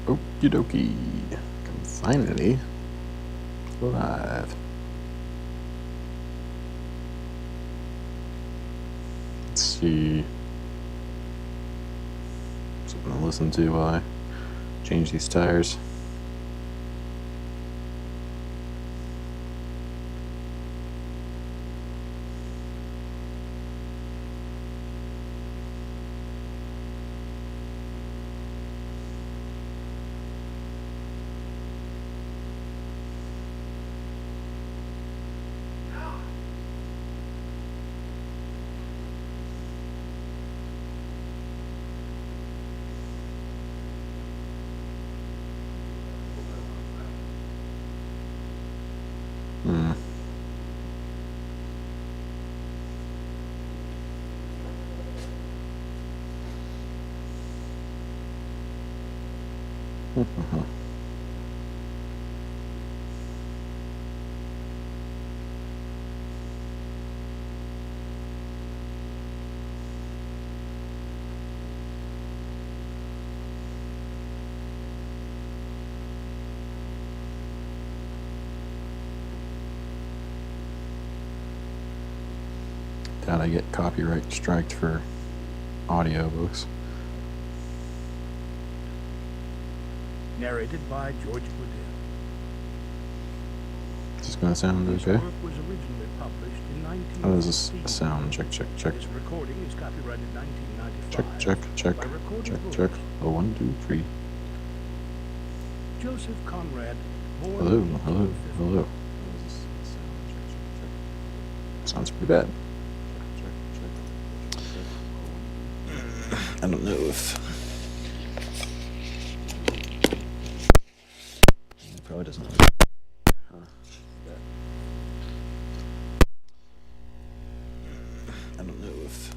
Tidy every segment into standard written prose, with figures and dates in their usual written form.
Okie dokie. I'm finally live. Let's see. Something to listen to while I change these tires. Doubt I get copyright striked for audiobooks. Narrated by George Goodell. Is this going to sound This okay? work was originally published in How does this 1916. sound? Check, check, check. This recording is copyrighted Check, 1995. check, check. by Recorded Check, Books. check. Oh, 1, 2, 3. Joseph Conrad, born Hello, in hello, 1850. hello. Sounds pretty bad. I don't know if... It probably doesn't. I don't know if...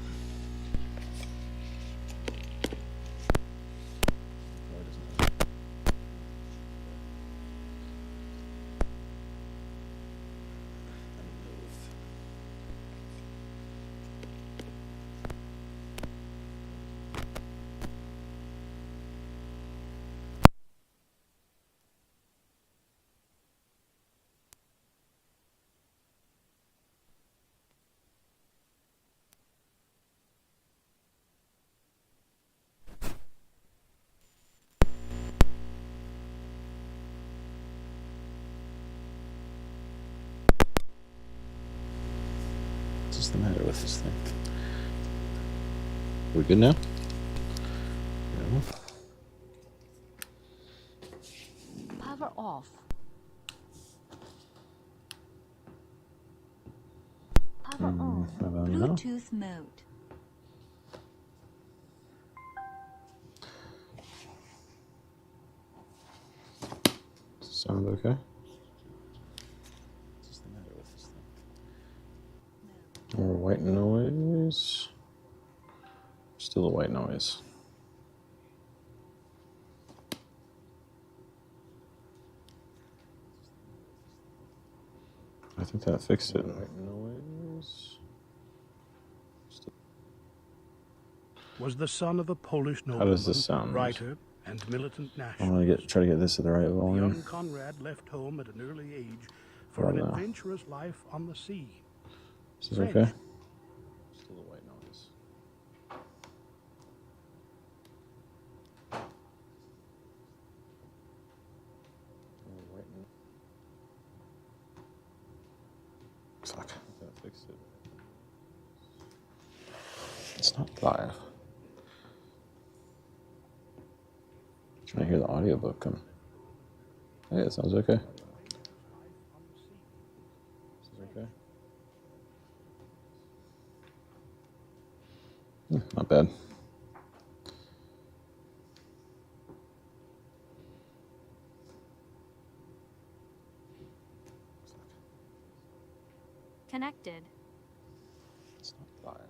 What's the matter with this thing? We good now? Yeah. Power off. Power on. How about now? Bluetooth mode. Does it sound okay? What's the matter with this thing? More white noise. Still a white noise. I think that fixed it. White noise. Was the son of a Polish How nobleman, does this sound? writer, and militant I nationalist. want to try to get this at the right volume. Young Conrad left home at an early age for an adventurous life on the sea. Is this okay? Still a white noise. Fuck. That fixed it. It's not live. Trying to hear the audiobook come. Hey, it sounds okay. Is this okay? Not bad. Connected. It's not live.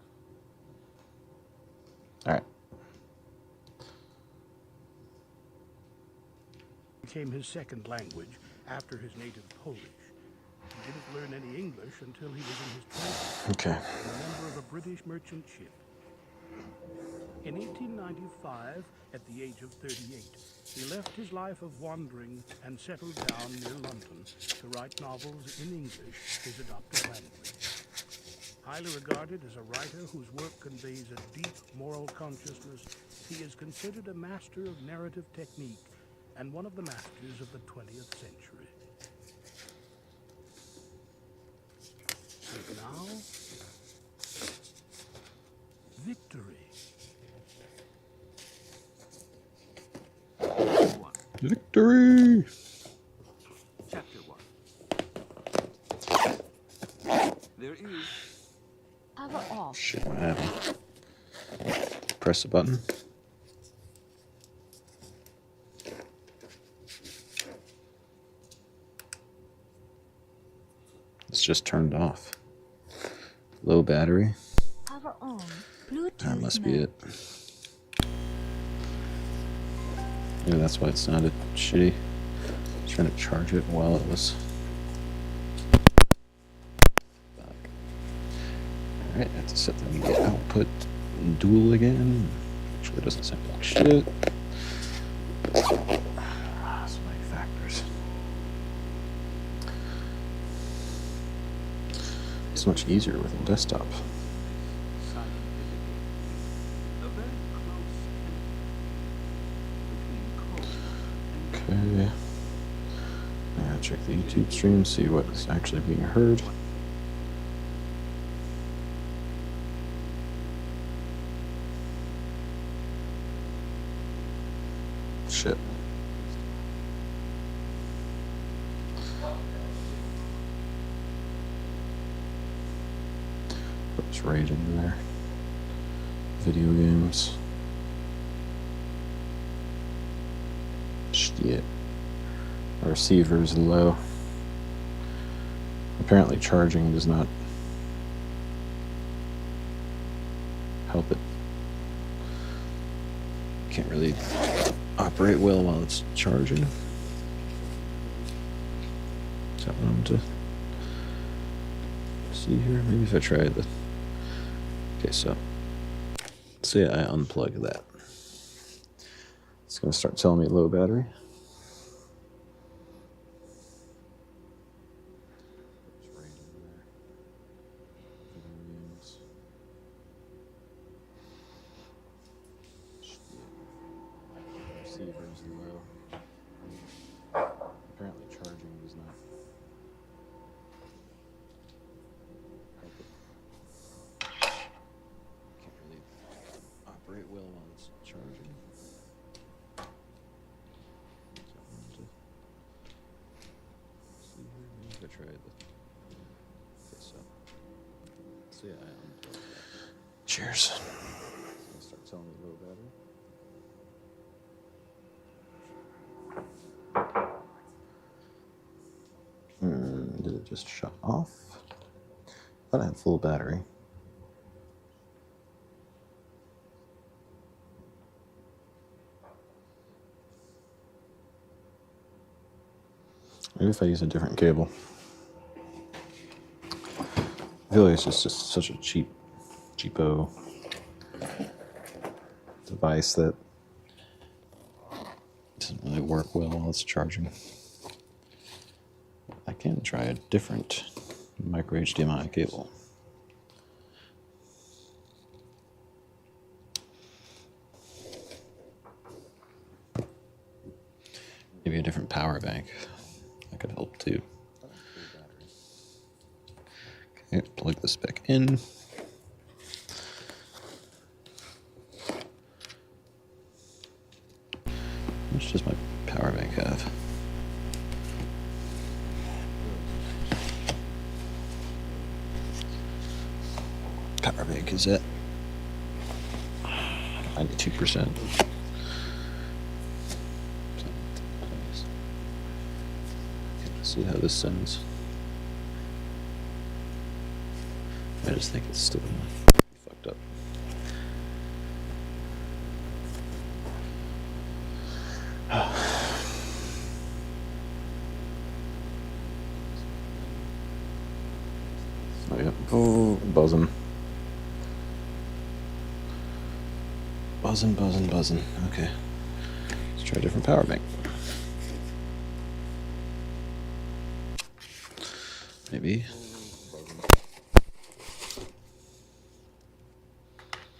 All right. Became his second language after his native Polish. He didn't learn any English until he was in his 20s. Okay. A member of a British merchant ship. In 1895, at the age of 38, he left his life of wandering and settled down near London to write novels in English, his adopted language. Highly regarded as a writer whose work conveys a deep moral consciousness, he is considered a master of narrative technique and one of the masters of the 20th century. And now, victory. Victory! Chapter 1. There is Power off. Shit, what happened? Press the button. It's just turned off. Low battery. Power on. Bluetooth That must be mode. it. Maybe that's why it sounded shitty. Trying to charge it while it was back. Alright, I have to set the media output dual again. Actually, it doesn't sound like shit. So many factors. It's much easier with a desktop. silent visiting. A very close connection between cold Okay. Yeah, check the YouTube stream, see what is actually being heard. Shit. What's raging there? Video games. Shit. Our receiver is low. Apparently charging does not help it. Can't really operate well while it's charging. Is that what I'm to see here? Maybe if I try the... Okay, so say I unplug that. It's going to start telling me low battery. Receiver's low. Apparently charging does not help it. Can't really operate well while it's charging. See here, maybe if I try the... Okay, so yeah, I unplug that. Cheers. It's gonna start telling me low battery. Did it just shut off? I thought I had full battery. Maybe if I use a different cable. I feel like it's just such a cheapo device that doesn't really work well while it's charging. I can try a different micro HDMI cable. Maybe a different power bank. That could help too. Okay, plug this back in. How much does my power bank have? Power bank is at 92%. Let's see how this sounds. I just think it's still fucked up. Oh yeah, oh, buzzing. Buzzing, buzzing, buzzing. Okay. Let's try a different power bank. Maybe.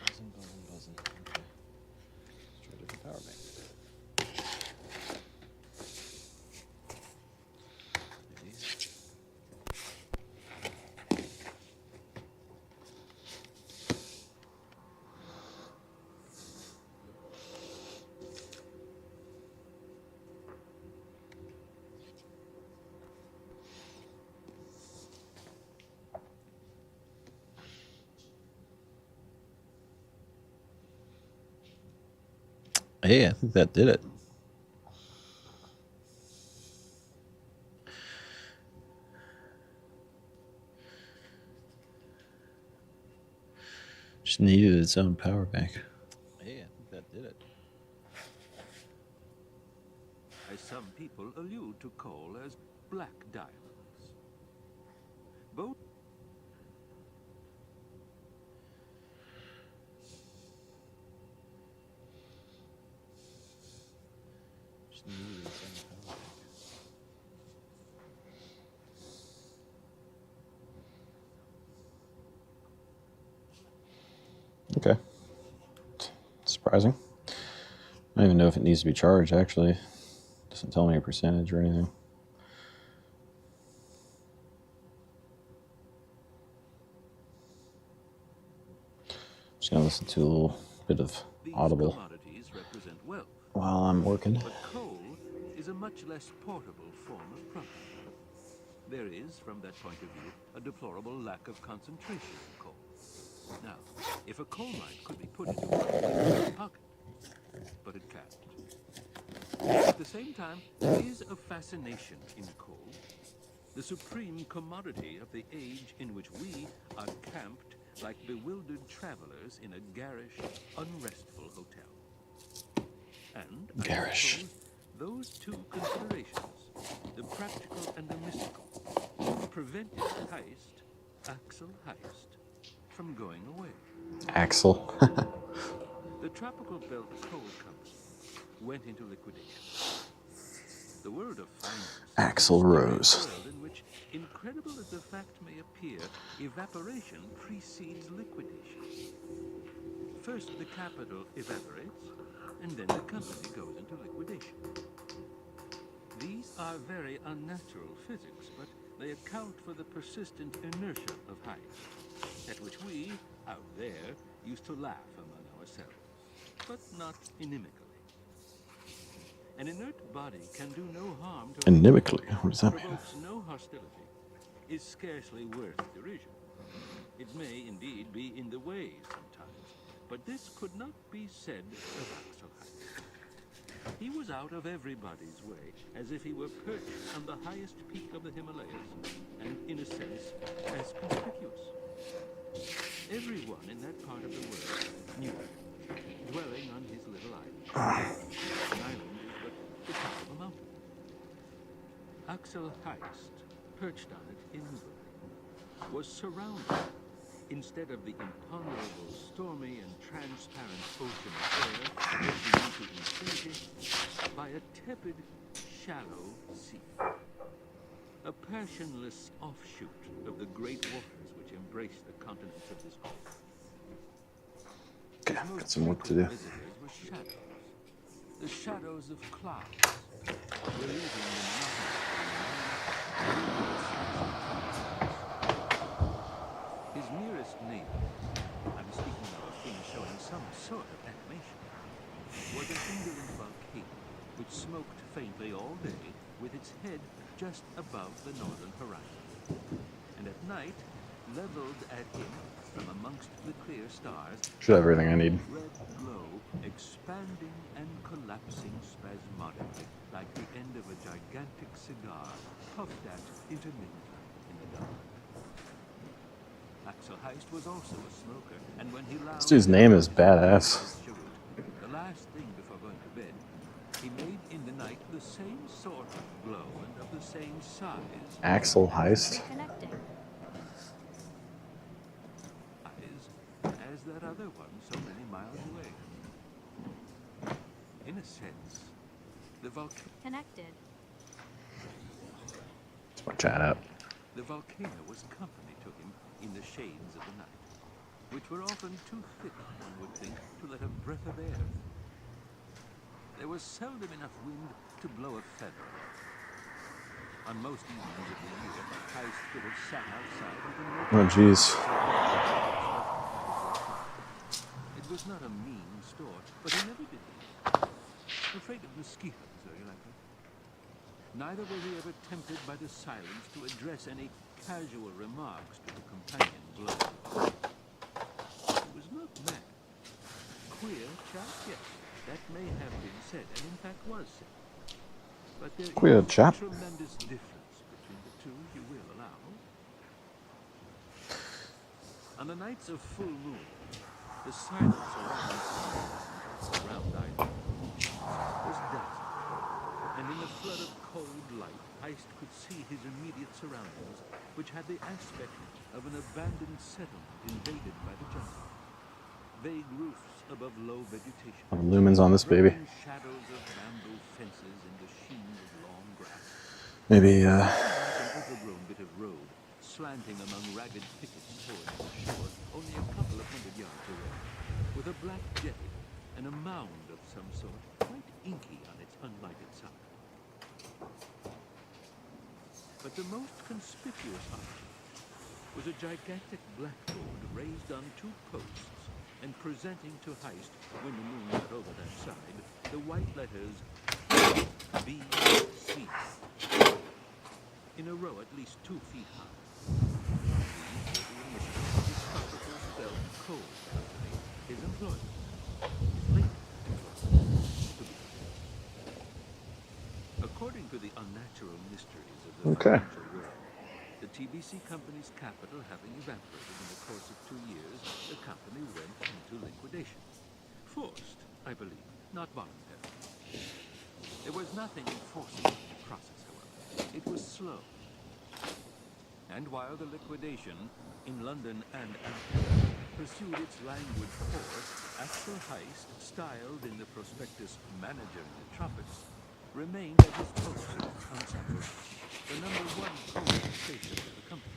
Buzzing, buzzing, buzzing. Okay. Let's try a different power bank. Maybe. Hey, I think that did it. Just needed its own power bank. Hey, I think that did it. As some people allude to coal as black diamonds. Both Just needed its own power bank. Okay. Surprising. I don't even know if it needs to be charged, actually. Doesn't tell me a percentage or anything. Just gonna listen to a little bit of these Audible commodities represent wealth, while I'm working. but coal is a much less portable form of property. There is, from that point of view, a deplorable lack of concentration in coal. Now, if a coal mine could be put into one's pocket, but it can't. At the same time, there is a fascination in coal, the supreme commodity of the age in which we are camped like bewildered travelers in a garish, unrestful hotel. And, I Garish. suppose, those two considerations, the practical and the mystical, prevented Heist, Axel Heist, from going away. Axel. The Tropical Belt Coal Company went into liquidation. The world of finance Axel is a mysterious Rose. world in which, incredible as the fact may appear, evaporation precedes liquidation. First, the capital evaporates, and then the company goes into liquidation. These are very unnatural physics, but they account for the persistent inertia of Heist, at which we, out there, used to laugh among ourselves, but not inimically. An inert body can do no harm to Inimically? What does that mean? provokes no hostility, is scarcely worth derision. It may indeed be in the way sometimes, but this could not be said of Axel Heist. He was out of everybody's way, as if he were perched on the highest peak of the Himalayas, and in a sense, as conspicuous. Everyone in that part of the world knew him, dwelling on his little island. An island is but the top of a mountain. Axel Heist, perched on it immovably, was surrounded, instead of the imponderable, stormy and transparent ocean of air raging into infinity, by a tepid, shallow sea. A passionless offshoot of the great waters which embrace the continents of this globe. Okay, I've got some work to do. Visitors were shadows. The shadows of clouds, relieving the his nearest neighbor, I'm speaking of a thing showing some sort of animation, was an indolent volcano which smoked faintly all day with its head just above the northern horizon. And at night, leveled at him from amongst the clear stars, Should have everything I need. red glow expanding and collapsing spasmodically like the end of a gigantic cigar puffed at intermittently in the dark. Axel Heist was also a smoker, and when he lounged This dude's name is badass. the last thing before going to bed, he made in the night the same sort of glow and of the same size Axel Heist. Reconnecting. as that other one so many miles away. In a sense, the Connected. Chat up. volcano was company to him in the shades of the night, which were often too thick, one would think, to let a breath of air through. There was seldom enough wind to blow a feather. On most evenings of the year, Heist could have sat outside with a Oh, jeez. It was not a mean store, but he never did eat. Afraid of mosquitoes, very likely. Neither was he ever tempted by the silence to address any casual remarks to the companion glow. He was not mad. Queer chap, yes, that may have been said, and in fact was said. But there Queer is chap. a tremendous difference between the two, you will allow. On the nights of full moon, the silence around Island was dazzling, and in the flood of cold light, Heist could see his immediate surroundings, which had the aspect of an abandoned settlement invaded by the jungle. Vague roofs above low vegetation. Lumens on this baby. Shadows of bamboo fences in the sheen of long grass. Maybe, An overgrown bit of road, slanting among ragged thickets towards the shore, only a couple of 100 yards away, with a black jetty and a mound of some sort, quite inky on its unlighted side. But the most conspicuous object was a gigantic blackboard raised on two posts and presenting to Heist, when the moon got over that side, the white letters B.C. in a row at least 2 feet high. These were the initials of his tropical stealth coal company, his employer, his late employer, to be. According to the unnatural mysteries of the financial world, the TBC company's capital having evaporated in the course of 2 years, the company went into liquidation. Forced, I believe, not voluntary. There was nothing enforceable in the process, however. It was slow. And while the liquidation in London and Amsterdam pursued its languid course, actual Heist, styled in the prospectus manager in the tropics, remained at his post on Central, the #1 coal station of the company.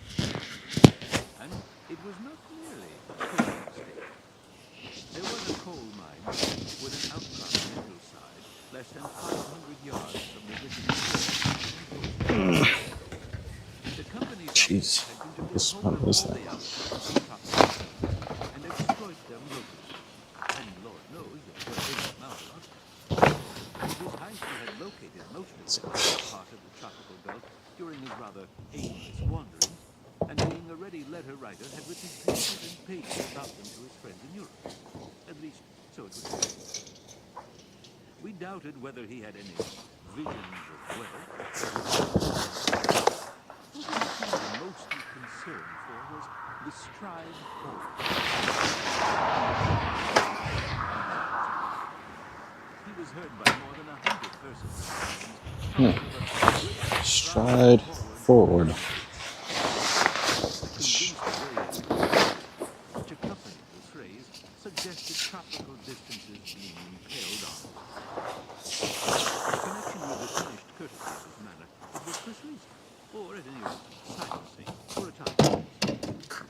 And it was not merely a coal station. There was a coal mine with an outcrop hillside less than 500 yards from the visiting shore. The company's jeez. office had been to get hold of all the outcrops and properties and exploit them locally. And Lord knows that there was no amount of it. It was Heist who had located most of them in that part of the tropical belt during his rather aimless wanderings, and being a ready letter writer, had written pages and pages about them to his friends in Europe. At least, so it was said. We doubted whether he had any visions of wealth. What he seemed mostly concerned for was the Stride Hole. He was heard by more than 100 persons. Stride forward. Which accompanied the phrase, suggested tropical distances being impaled on. In connection with the finished courtesy of his manner, it was persuasive, or at any rate, silencing, for a time.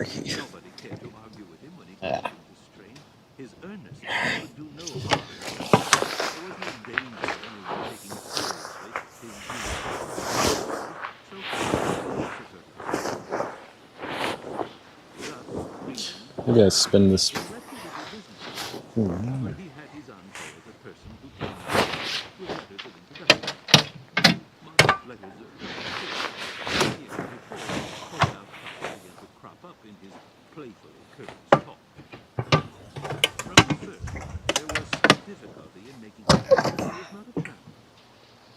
Nobody cared to argue with him when he continued to strain. His earnestness could do no harm. There was no danger of anyone taking seriously his views. So, Maybe I spin this. where he had his entree as a person who came with letters of introduction. Modest letters of here before coal outcrops began to crop up in his playfully courteous talk. From the first, there was some difficulty in making him clear that he was not a traveler.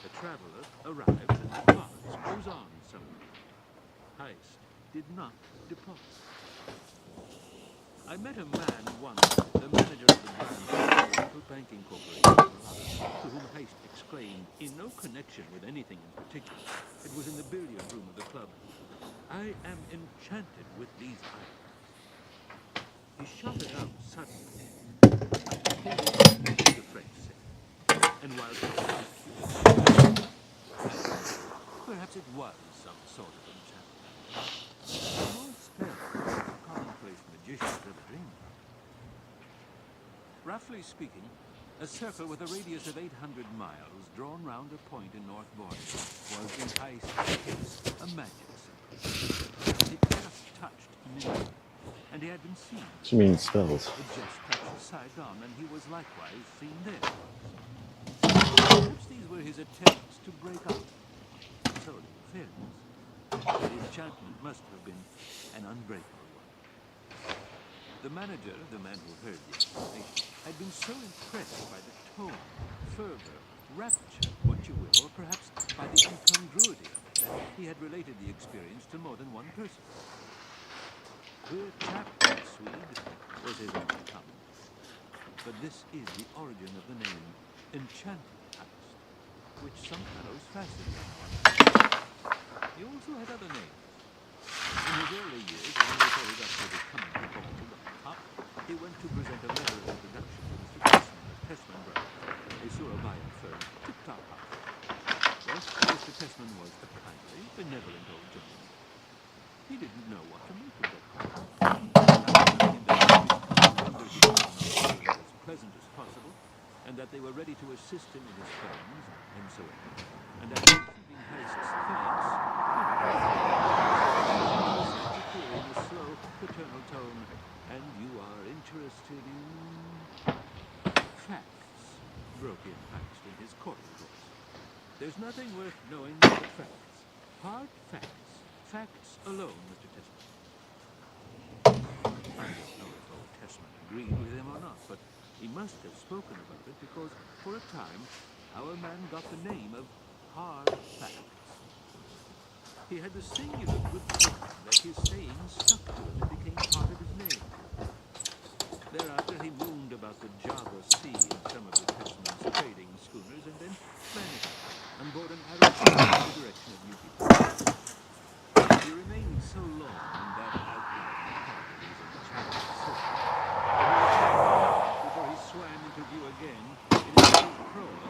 A traveler arrives and departs, goes on somewhere. Heist did not depart. I met a man once, the manager of the branch of the local banking corporation, to whom Heist exclaimed, in no connection with anything in particular, it was in the billiard room of the club, "I am enchanted with these islands." He shot it out suddenly. The French said, And while perhaps it was some sort of enchantment. The more spells than the commonplace magicians ever dreamed of. Roughly speaking, a circle with a radius of 800 miles drawn round a point in North Borneo was in Heist's case a magic circle. It just touched Nineveh, and he had been seen. She means spells. It just touched Saigon, and he was likewise seen there. Perhaps these were his attempts to break out. So, in fairness, the enchantment must have been an unbreakable one. The manager, the man who heard the explanation, had been so impressed by the tone, fervor, rapture, what you will, or perhaps by the incongruity of it, that he had related the experience to more than one person. Queer chap, that Swede, was his only comment. But this is the origin of the name Enchanted Heist, which some fellows fastened on. He also had other names. In his early years, long before he got to becoming the bald on the top, he went to present a letter of introduction to Mr. Tessman of Tessman Brothers, a Surabayan firm, tip-top house. Well, Mr. Tessman was a kindly, benevolent old gentleman. He didn't know what to make of it. As pleasant as possible, and that they were ready to assist him in his plans, and so on. And after receiving Heist's thanks, in a slow, paternal tone, and you are interested in facts, broke in Heist in his cordial voice. There's nothing worth knowing but facts. Hard facts. Facts alone, Mr. Tessman. I don't know if old Tessman agreed with him or not, but he must have spoken about it because, for a time, our man got the name of Hard Facts. He had the singular good fortune that his saying stuck to him and became part of his name. Thereafter, he mooned about the Java Sea in some of the Tessman's trading schooners and then vanished on board an Arab ship in the direction of New Guinea. He remained so long in that outlying part of his enchanted circle before he swam into view again in a little proa,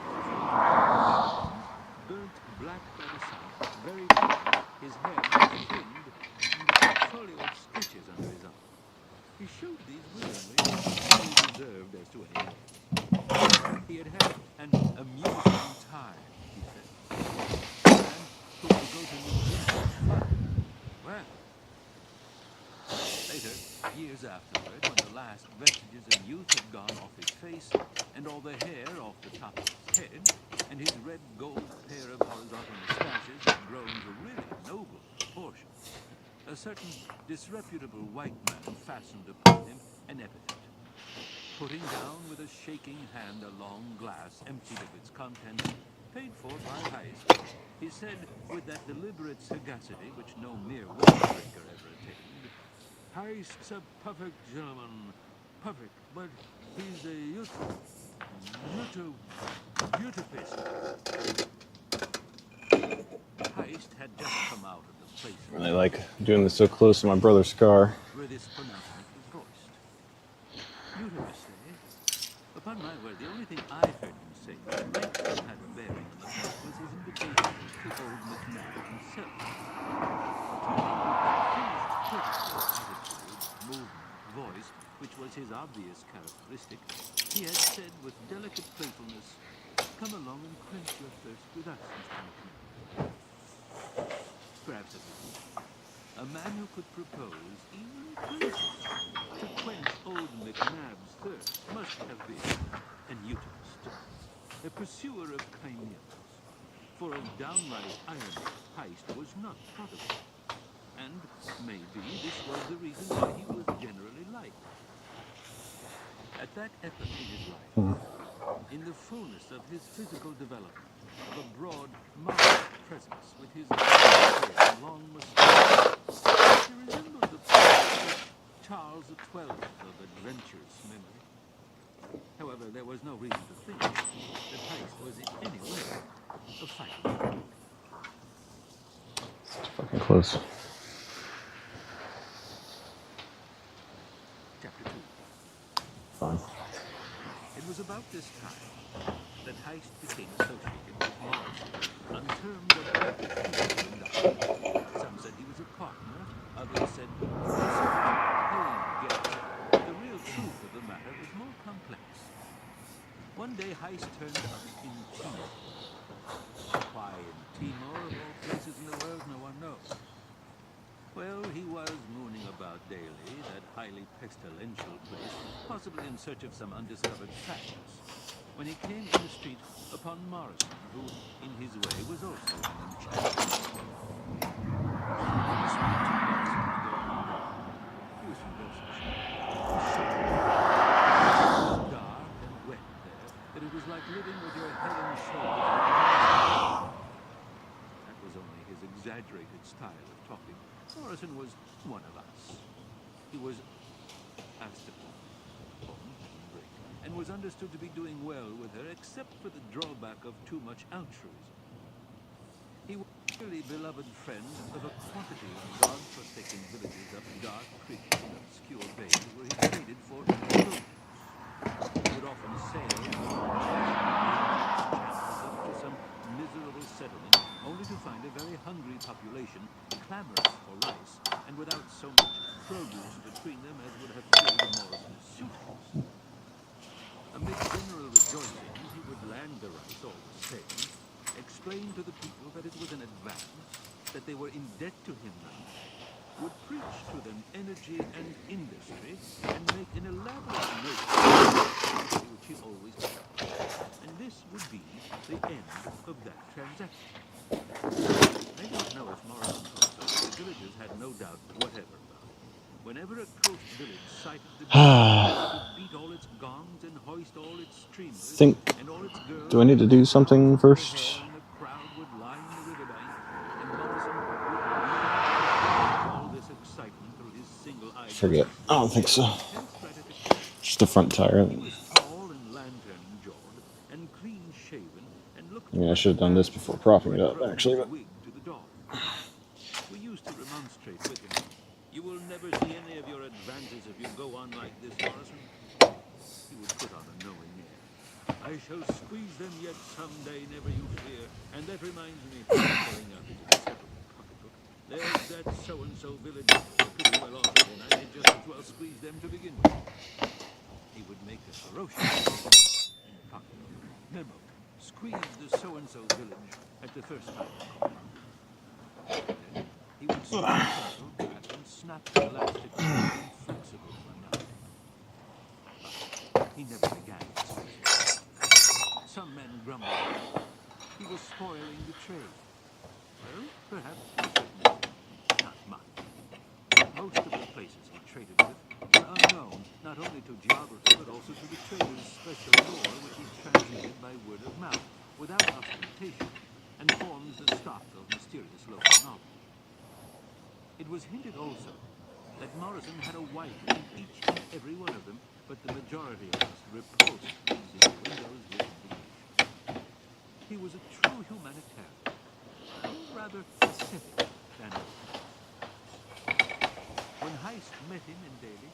burnt black by the sun, very tall, his hair was trimmed, and a portfolio of sketches under his arm. He showed these willingly, only reserved as to any name. He had had an amusing time, he said. And who would go to New Guinea for fun? Well, later, years afterward, when the last vestiges of youth had gone off his face, and all the hair off the top of his head, and his red-gold pair of horizontal moustaches had grown to really noble proportions, a certain disreputable white man fastened upon him an epithet. Putting down with a shaking hand a long glass emptied of its contents, paid for by Heist, he said, with that deliberate sagacity which no mere water-drinker ever attained, "Heist's a perfect gentleman, perfect, but he's a utopist." Heist had just come out of the place. Really like doing this so close to my brother's scar. Where this pronouncement was voiced. Utopist, eh? Upon my word, the only thing I heard him say that might have had a bearing on the point was his invitation to old McNabb himself. Talking with that finished courtesy of attitude, movement, voice, which was his obvious characteristic, he had said with delicate playfulness, "Come along and quench your thirst with us, Mr. McNabb." Perhaps it was a man who could propose, even playfully, to quench old McNabb's thirst must have been an utopist, a pursuer of chimeras. For of downright irony, Heist was not prodigal. And maybe this was the reason why he was generally liked. At that epoch in his life, in the fullness of his physical development, of a broad, marked presence with his long mustache, he resembled the Charles XII of adventurous memory. However, there was no reason to think that Heist was in any way a fighting. It's fucking close. Chapter 2. Fine. It was about this time that Heist became associated with Morrison on terms of reputation and honor. Some said he was a partner, others said he was a paying guest. The real truth of the matter was more complex. One day Heist turned up in Timor. Why in Timor, of all places in the world, no one knows. Well, he was mooning about daily, that highly pestilential place, possibly in search of some undiscovered facts, when he came in the street upon Morrison, who, in his way, was also an enchanter. He was speaking to Morrison on going on. He was from Dorsetshire. He shuddered. It was dark and wet there, that it was like living with your head and shoulders on a horse. That was only his exaggerated style of talking. Morrison was one of us. He was Astapor, and was understood to be doing well with her, except for the drawback of too much altruism. He was a really beloved friend of a quantity of god-forsaken villages up dark creeks and obscure bays where he traded for produce. He would often sail up to some miserable settlement, only to find a very hungry population clamorous for rice, and without so much produce between them as would have filled Morrison's suitcase. Amid general rejoicings, he would land the rice all the same, explain to the people that it was an advance, that they were in debt to him now, would preach to them energy and industry, and make an elaborate note which he always did. And this would be the end of that transaction. I don't know if Morrison thought so, but the villagers had no doubt whatever about it. Whenever a coast village sighted the beach, it would beat all its gongs and hoist all its streamers, Think. and all its girls. Do I need to do something first? And the crowd would line the riverbank, and Morrison would all this excitement through his single-eyed. Forget. I don't think so. Just the front tire. He was tall and lantern-jawed, and clean-shaven, and looked. Yeah, I should have done this before propping it up, actually. But we used to remonstrate with him. You will never see any of your advances if you go on like this, Morrison. He would put on a knowing air. I shall squeeze them yet someday, never you fear. And that reminds me, pulling out his settlement pocketbook, there's that so-and-so village. Pretty well off, and I may just as well squeeze them to begin with. He would make a ferocious in the pocketbook. Memo, squeeze the so-and-so village at the first time. Then he would snap the back and snap the elastic inflexible enough. But he never began his business. Some men grumbled. He was spoiling the trade. Well, perhaps not much. Most of the places he traded with were unknown, not only to geography, but also to the trader's special lore, which he transmitted by word of mouth, without ostentation, and forms the stock of mysterious local novels. It was hinted also that Morrison had a wife in each and every one of them, but the majority of us repulsed these innuendos with indignation. He was a true humanitarian, rather ascetic than others. When Heist met him in Daly,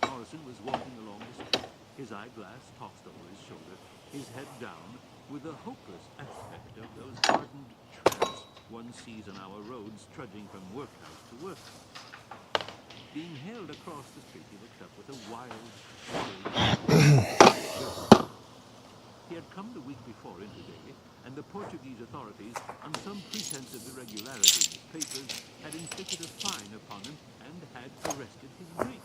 Morrison was walking along the street, his eyeglass tossed over his shoulder, his head down, with the hopeless aspect of those hardened tramps one sees on our roads trudging from workhouse to workhouse. Being hailed across the street, he looked up with a wild, He had come the week before into Daly, and the Portuguese authorities, on some pretense of irregularity in his papers, had inflicted a fine upon him and had arrested his ring.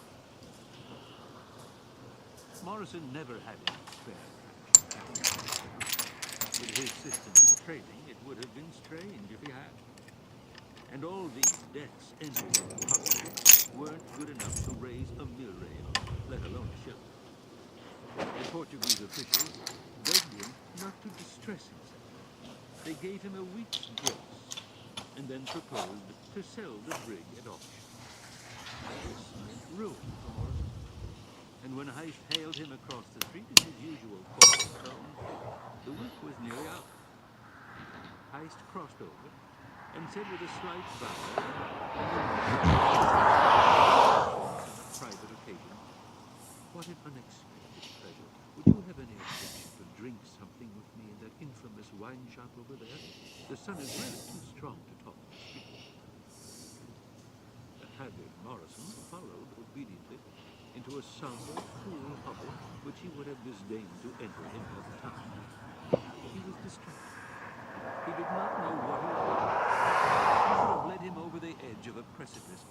Morrison never had any spare cash. With his system of trading, it would have been strange if he had. And all these debts entered in the pocketbook weren't good enough to raise a mill rail, let alone a ship. The Portuguese officials begged him not to distress himself. They gave him a week's grace, and then proposed to sell the brig at auction. This meant ruin for Morrison. And when Heist hailed him across the street in his usual cordial tone, the week was nearly out. Heist crossed over and said with a slight bow, on a private occasion, "What an unexpected pleasure. Would you have any objection to drink something with me in wine shop over there. The sun is really too strong to talk. The haggard Morrison followed obediently into a somber, cool hovel which he would have disdained to enter any other time. He was distracted. He did not know what he was doing. He should have led him over the edge of a precipice.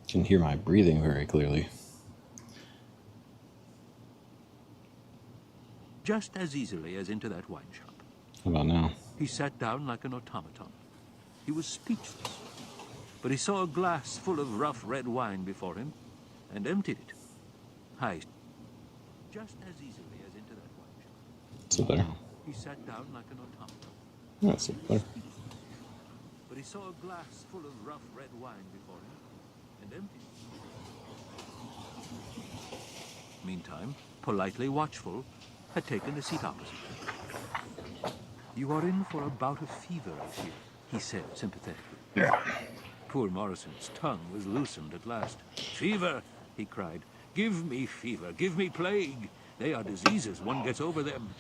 Can hear my breathing very clearly. Just as easily as into that wine shop. How about now? He sat down like an automaton. He was speechless. But he saw a glass full of rough red wine before him and emptied it. Just as easily as into that wine shop. So there. He sat down like an automaton. That's better. But he saw a glass full of rough red wine before him and emptied it. Meantime, politely watchful, had taken the seat opposite. "You are in for a bout of fever, I fear," he said sympathetically. Yeah. Poor Morrison's tongue was loosened at last. "Fever!" he cried. "Give me fever, give me plague. They are diseases, one gets over them.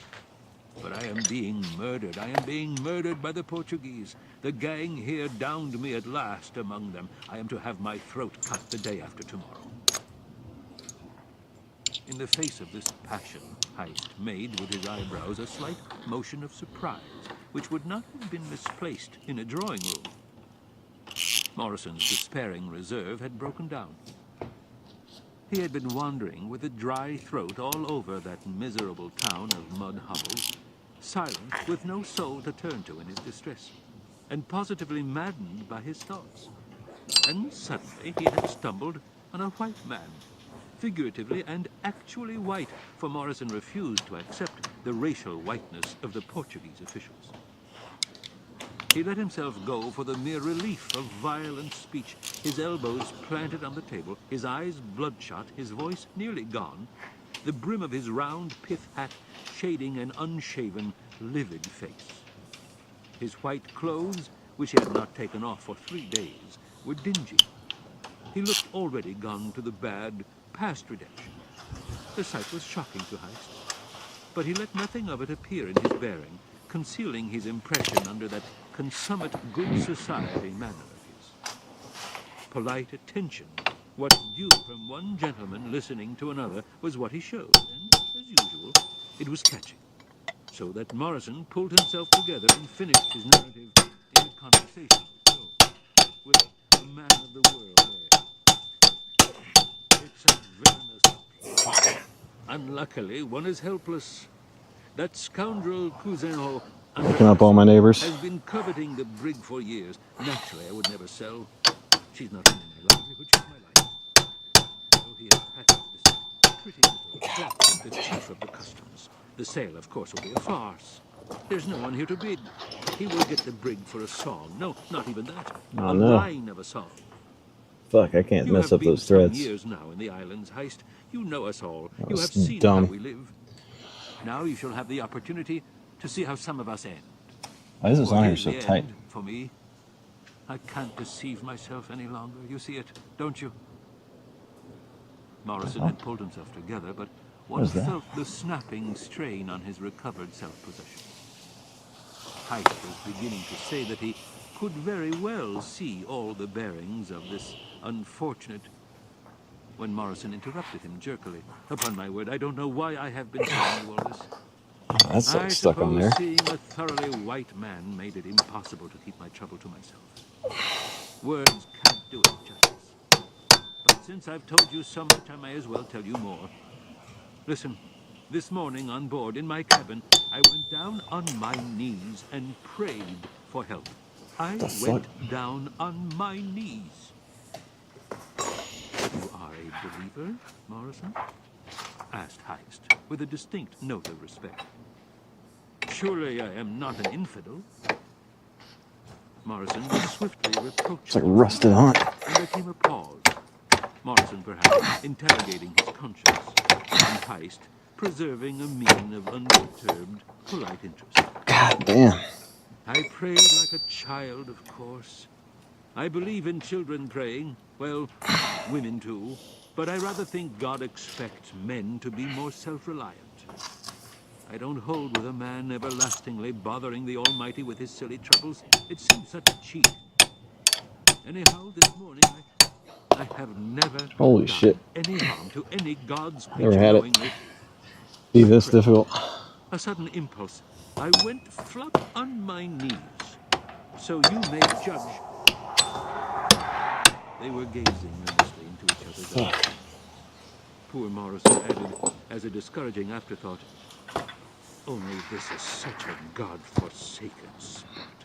But I am being murdered. I am being murdered by the Portuguese. The gang here downed me at last among them. I am to have my throat cut the day after tomorrow." In the face of this passion, Heist made with his eyebrows a slight motion of surprise, which would not have been misplaced in a drawing room. Morrison's despairing reserve had broken down. He had been wandering with a dry throat all over that miserable town of mud hovels, silent, with no soul to turn to in his distress, and positively maddened by his thoughts. And suddenly he had stumbled on a white man, figuratively and actually white, for Morrison refused to accept the racial whiteness of the Portuguese officials. He let himself go for the mere relief of violent speech, his elbows planted on the table, his eyes bloodshot, his voice nearly gone, the brim of his round pith hat shading an unshaven, livid face. His white clothes, which he had not taken off for 3 days, were dingy. He looked already gone to the bad, past redemption. The sight was shocking to Heist, but he let nothing of it appear in his bearing, concealing his impression under that consummate good society manner of his. Polite attention, what due from one gentleman listening to another, was what he showed, and, as usual, it was catching. So that Morrison pulled himself together and finished his narrative in a conversational tone, with a man of the world there. "It's a villainous plot. Unluckily, one is helpless. That scoundrel Cousinho Looking up all my neighbors. has been coveting the brig for years. Naturally, I would never sell. She's not only my livelihood, she's my life." So he has patched this pretty little plot with the chief of the customs. The sale, of course, will be a farce. There's no one here to bid. He will get the brig for a song. No, not even that. Oh, a no. line of a song. Fuck, I can't You mess have up those been some threads. years now in the islands, Heist. You know us all. That You was have seen dumb. how we live. Now you shall have the opportunity to see how some of us end. Why is this For on here here's so the tight? end for me. I can't deceive myself any longer. You see it, don't you? Morrison had pulled himself together, but one is that? felt the snapping strain on his recovered self-possession. Heist was beginning to say that he could very well see all the bearings of this unfortunate... when Morrison interrupted him jerkily. "Upon my word, I don't know why I have been telling you all this. That's I like stuck on there. suppose seeing a thoroughly white man made it impossible to keep my trouble to myself. Words can't do it justice. But since I've told you so much, I may as well tell you more. Listen, this morning on board in my cabin, I went down on my knees and prayed for help. I went down on my knees." "You are a believer, Morrison?" asked Heist, with a distinct note of respect. "Surely I am not an infidel." Morrison was swiftly reproachful. It's like rusted on. And there came a pause. Morrison, perhaps, interrogating his conscience. And Heist, preserving a mien of unperturbed, polite interest. God damn. I prayed like a child, of course. I believe in children praying, well, women too, but I rather think God expects men to be more self-reliant. I don't hold with a man everlastingly bothering the Almighty with his silly troubles. It seems such a cheat. Anyhow, this morning I have never Holy done shit. any harm to any God's Never creature had it knowingly. be I this prayed. difficult. A sudden impulse. I went flop on my knees. So you may judge. They were gazing earnestly into each other's eyes. Poor Morrison added, as a discouraging afterthought, only this is such a God-forsaken spot.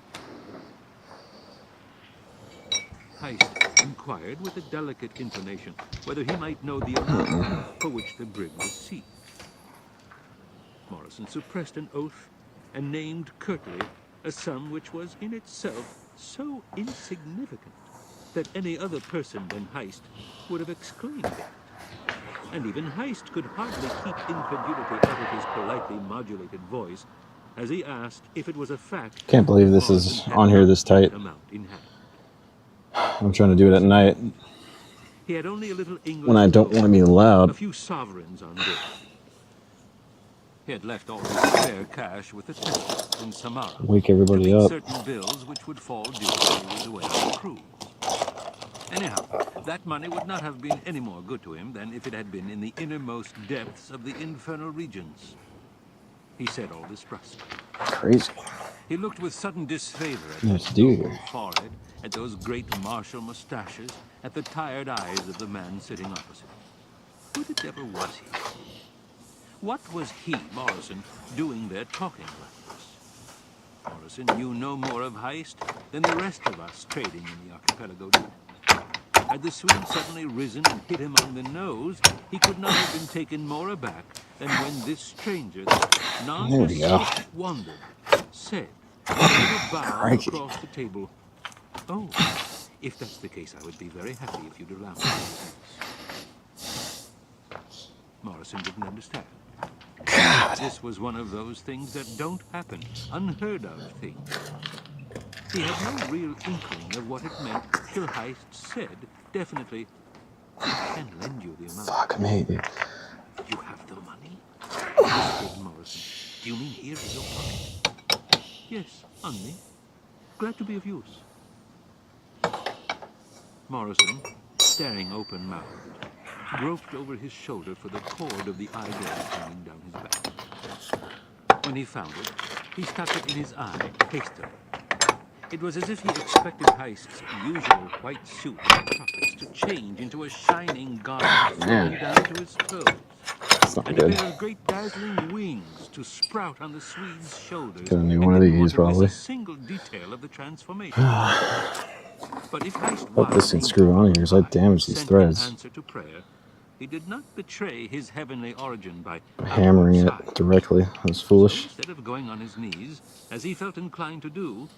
Heist inquired with a delicate intonation whether he might know the amount for which the brig was seized. Morrison suppressed an oath and named curtly a sum which was in itself so insignificant that any other person than Heist would have exclaimed at it. And even Heist could hardly keep incredulity out of his politely modulated voice as he asked if it was a fact Can't believe that this Morrison is had on here not this that tight. amount in hand. I'm trying to do it at night He had only a little English when I don't gold, want to be a loud. few sovereigns on board. He had left all his spare cash with the tender in Samara Wake to everybody meet up. certain bills which would fall due while he was away on the cruise. Anyhow, that money would not have been any more good to him than if it had been in the innermost depths of the infernal regions. He said all this brusquely. Crazy. He looked with sudden disfavor at Yes, that dear. noble forehead, at those great martial mustaches, at the tired eyes of the man sitting opposite. Who the devil was he? What was he, Morrison, doing there talking like this? Morrison knew no more of Heist than the rest of us trading in the archipelago did. Had the Swede suddenly risen and hit him on the nose, he could not have been taken more aback than when this stranger, this There we go. nondescript wanderer, said, with a little bow Crikey. across the table, "Oh, if that's the case, I would be very happy if you'd allow me to use this." Morrison didn't understand. God. This was one of those things that don't happen, unheard of things. He had no real inkling of what it meant till Heist said, definitely, "I can lend you the amount." Fuck me, dude. "You have the money?" whispered Morrison. "Do you mean here in your pocket?" "Yes, on me. Glad to be of use." Morrison, staring open-mouthed, groped over his shoulder for the cord of the eyeglass hanging down his back. When he found it, he stuck it in his eye hastily. It was as if he expected Heist's usual white suit and trumpets to change into a shining garment flowing down to his toes, It's not and a good. pair of great dazzling wings to sprout on the Swede's shoulders, Gonna need and one of didn't want these, to miss probably. a single detail of the transformation. But if Heist Hope was this can being screw on here, because I told by, damaged these sent threads. in answer to prayer, he did not betray his heavenly origin by Hammering it outward signs. directly. That's So foolish. instead of going on his knees, as he felt inclined to do,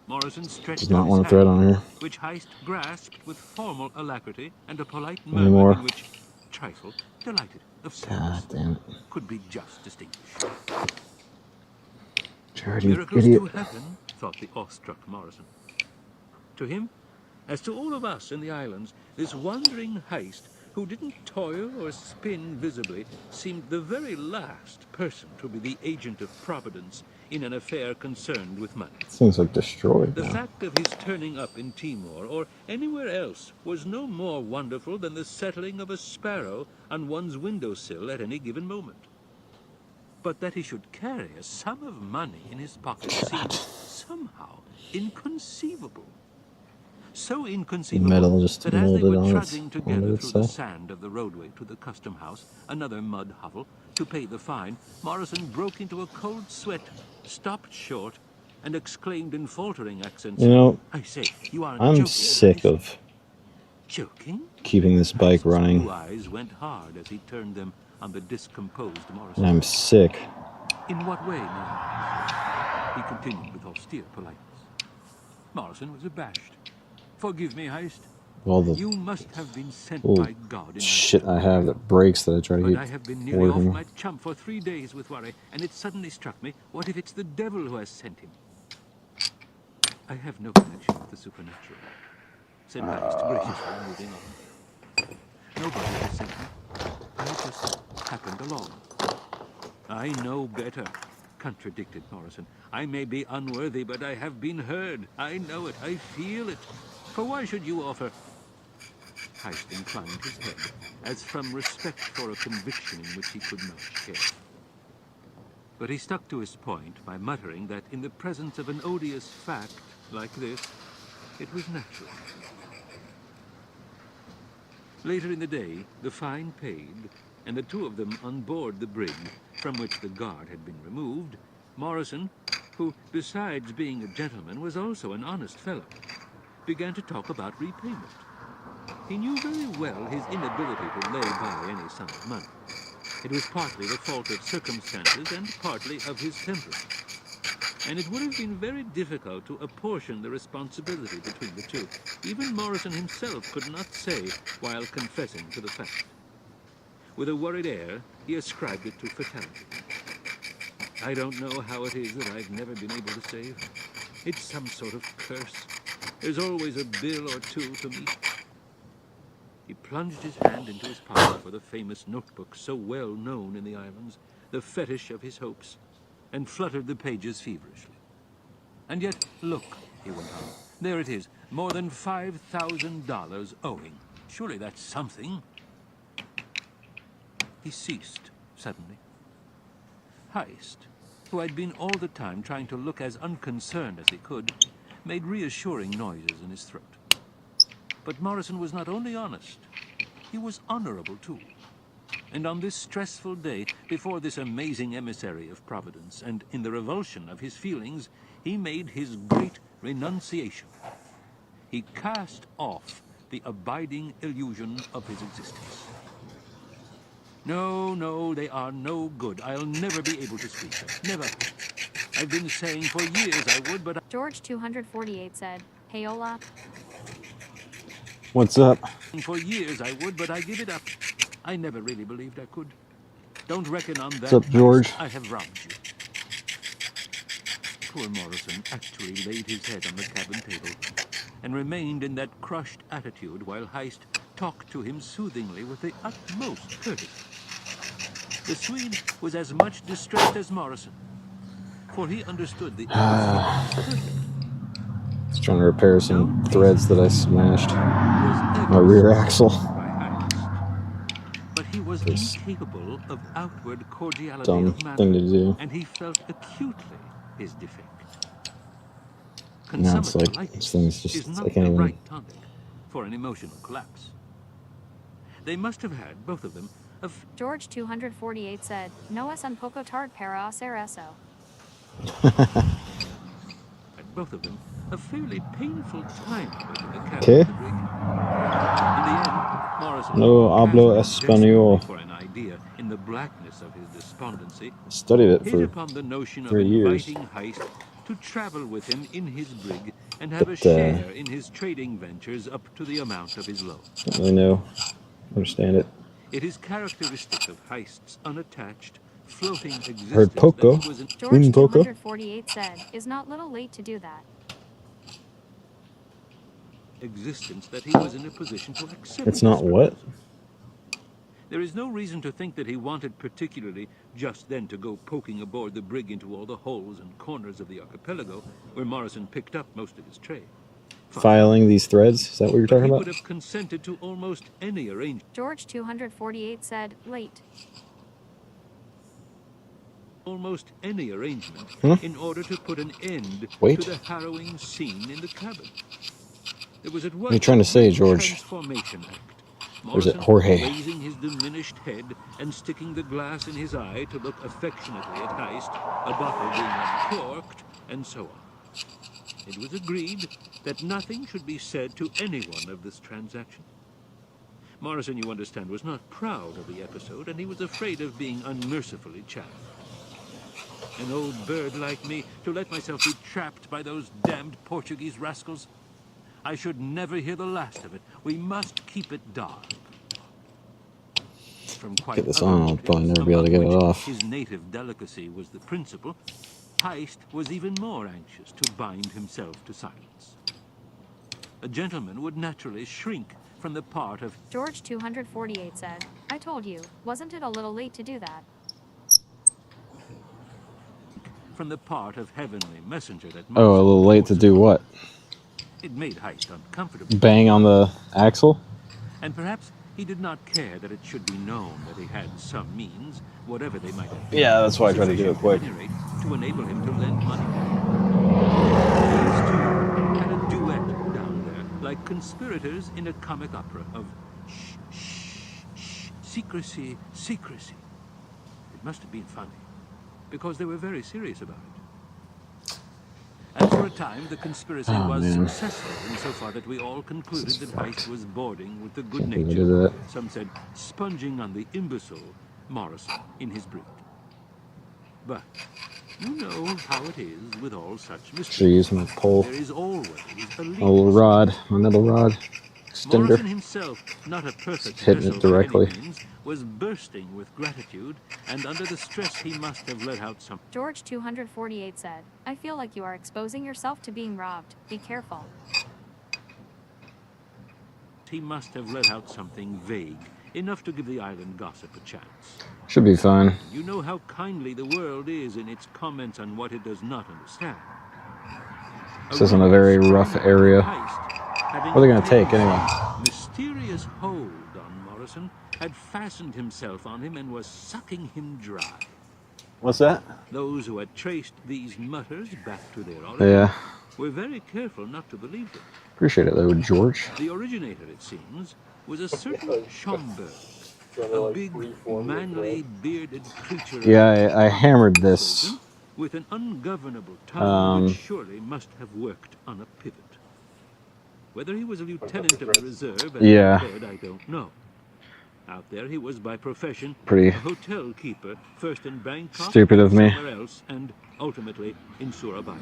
Morrison stretched Does not out his want a thread hand, on here which Heist grasped with formal alacrity and a polite murmur anymore. in which trifle, delighted of God service, damn it. could be just distinguished. Jared, you Miracles idiot. do happen, thought the awestruck Morrison. To him, as to all of us in the islands, this wandering Heist, who didn't toil or spin visibly, seemed the very last person to be the agent of Providence in an affair concerned with money. This thing's like destroyed The now. fact of his turning up in Timor or anywhere else was no more wonderful than the settling of a sparrow on one's windowsill at any given moment. But that he should carry a sum of money in his pocket seemed somehow inconceivable. So The inconceivable metal just that as they were molded trudging together onto through the itself. sand of the roadway to the custom house, another mud hovel, to pay the fine, Morrison broke into a cold sweat, stopped short, and exclaimed in faltering accents, You know, "I say, you aren't I'm joking, sick Heist." of Joking? keeping this bike Heist's running. blue eyes went hard as he turned them on the discomposed Morrison. And I'm sick. In what way, may I ask? He continued with austere politeness. Morrison was abashed. "Forgive me, Heist. All the You must have been sent little by God in shit answer I to have me. that breaks that I try to But keep I have been nearly off working. my chump for 3 days with worry, and it suddenly struck me, what if it's the devil who has sent him? I have no connection with the supernatural, said Heist, graciously moving on. Nobody has sent me. I just happened along. I know better, contradicted Morrison. I may be unworthy, but I have been heard. I know it. I feel it. For why should you offer? Heist inclined his head, as from respect for a conviction in which he could not share. But he stuck to his point by muttering that in the presence of an odious fact like this, it was natural. Later in the day, the fine paid, and the two of them on board the brig, from which the guard had been removed, Morrison, who, besides being a gentleman, was also an honest fellow, began to talk about repayment. He knew very well his inability to lay by any sum of money. It was partly the fault of circumstances and partly of his temperament. And it would have been very difficult to apportion the responsibility between the two. Even Morrison himself could not say while confessing to the fact. With a worried air, he ascribed it to fatality. I don't know how it is that I've never been able to save. It's some sort of curse. There's always a bill or two to meet. He plunged his hand into his pocket for the famous notebook so well known in the islands, the fetish of his hopes, and fluttered the pages feverishly. And yet, look, he went on, there it is, more than $5,000 owing. Surely that's something. He ceased suddenly. Heist, who had been all the time trying to look as unconcerned as he could, made reassuring noises in his throat. But Morrison was not only honest, he was honorable too. And on this stressful day, before this amazing emissary of Providence, and in the revulsion of his feelings, he made his great renunciation. He cast off the abiding illusion of his existence. No, no, they are no good. I'll never be able to speak them. Never. I've been saying for years I would, but George 248 said, "Hey Ola." What's up? for years I would, but I give it up. I never really believed I could. Don't reckon on What's that, up, George? Heist. I have robbed you. Poor Morrison actually laid his head on the cabin table and remained in that crushed attitude while Heist talked to him soothingly with the utmost courtesy. The Swede was as much distressed as Morrison, for he understood the episode perfectly. Just trying to repair some threads that I smashed. Was My rear axle. by Heist, but he was This incapable of outward cordiality dumb of manner, thing to do. and he felt acutely his defect. Now it's Consummate like, politeness this thing's is just, I not can't the even. right tonic for an emotional collapse. They must have had, both of them, George 248 said, "No es un poco tarde para hacer eso." a fairly painful time of it in the cabin ¿Qué? of the brig. In the end, Morrison, No hablo cast español. desperately for an idea in the blackness of his despondency, Studied it hit for upon the notion of 3 years. inviting Heist to travel with him in his brig and have a But, share in his trading ventures up to the amount of his loan. Don't really know. Understand it. It is characteristic of Heist's unattached, floating existence Heard poco. that he was George poco. 248 said, "Is not little late to do that." in a position to accept. It's not this what? proposal. There is no reason to think that he wanted particularly just then to go poking aboard the brig into all the holes and corners of the archipelago where Morrison picked up most of his trade. Filing these threads? Is that what you're But talking he about? would have consented to almost any arrangement. George 248 said, "Late." Almost any arrangement Hmm? in order to put an end Wait. to the harrowing scene in the cabin. There was at once What are you trying to say, a George? transformation act. Or is it Morrison Jorge? raising his diminished head and sticking the glass in his eye to look affectionately at Heist, a bottle being uncorked, and so on. It was agreed that nothing should be said to anyone of this transaction. Morrison, you understand, was not proud of the episode, and he was afraid of being unmercifully chaffed. An old bird like me, to let myself be trapped by those damned Portuguese rascals? I should never hear the last of it. We must keep it dark. From quite Get this other on, I'll probably motives, never be able to among get it which off. his native delicacy was the principal, Heist was even more anxious to bind himself to silence. A gentleman would naturally shrink from the part of George 248 said, I told you, wasn't it a little late to do that? heavenly messenger that Oh, a little late to do what? It made Heist uncomfortable. Bang on the axle? And perhaps he did not care that it should be known that he had some means, whatever they might have been. Yeah, that's why I tried to do it quick. At any rate, to enable him to lend money. These two had a duet down there, like conspirators in a comic opera of shh, shh, shh, secrecy, secrecy. It must have been funny, because they were very serious about it. And for a time, the conspiracy was successful insofar that we all concluded that Heist was boarding with the good-natured, some said sponging on the imbecile, Morrison in his brig. But you know how it is with all such mysteries. Should use my pole. There is always a little rod, my metal rod. Extender. Morrison himself, not a perfect hitting it vessel by any directly. means, was bursting with gratitude, and under the stress he must have let out some. George 248 said, I feel like you are exposing yourself to being robbed. Be careful. He must have let out something vague, enough to give the island gossip a chance. Should be fine. You know how kindly the world is in its comments on what it does not understand. This isn't a very rough area. What are they going to take anyway? Mysterious hold on Morrison had fastened himself on him and was sucking him dry. What's that? Those who had traced these mutters back to their origin were very careful not to believe them. Appreciate it though, George. The originator, it seems, was a certain Schomburg, a big, manly, bearded creature. Yeah, I hammered this. With an ungovernable tongue, which surely must have worked on a pivot. Whether he was a lieutenant of the reserve, as said, I don't know. Out there, he was by profession pretty a hotel keeper, first in Bangkok, stupid of me. Somewhere else, and ultimately in Surabaya.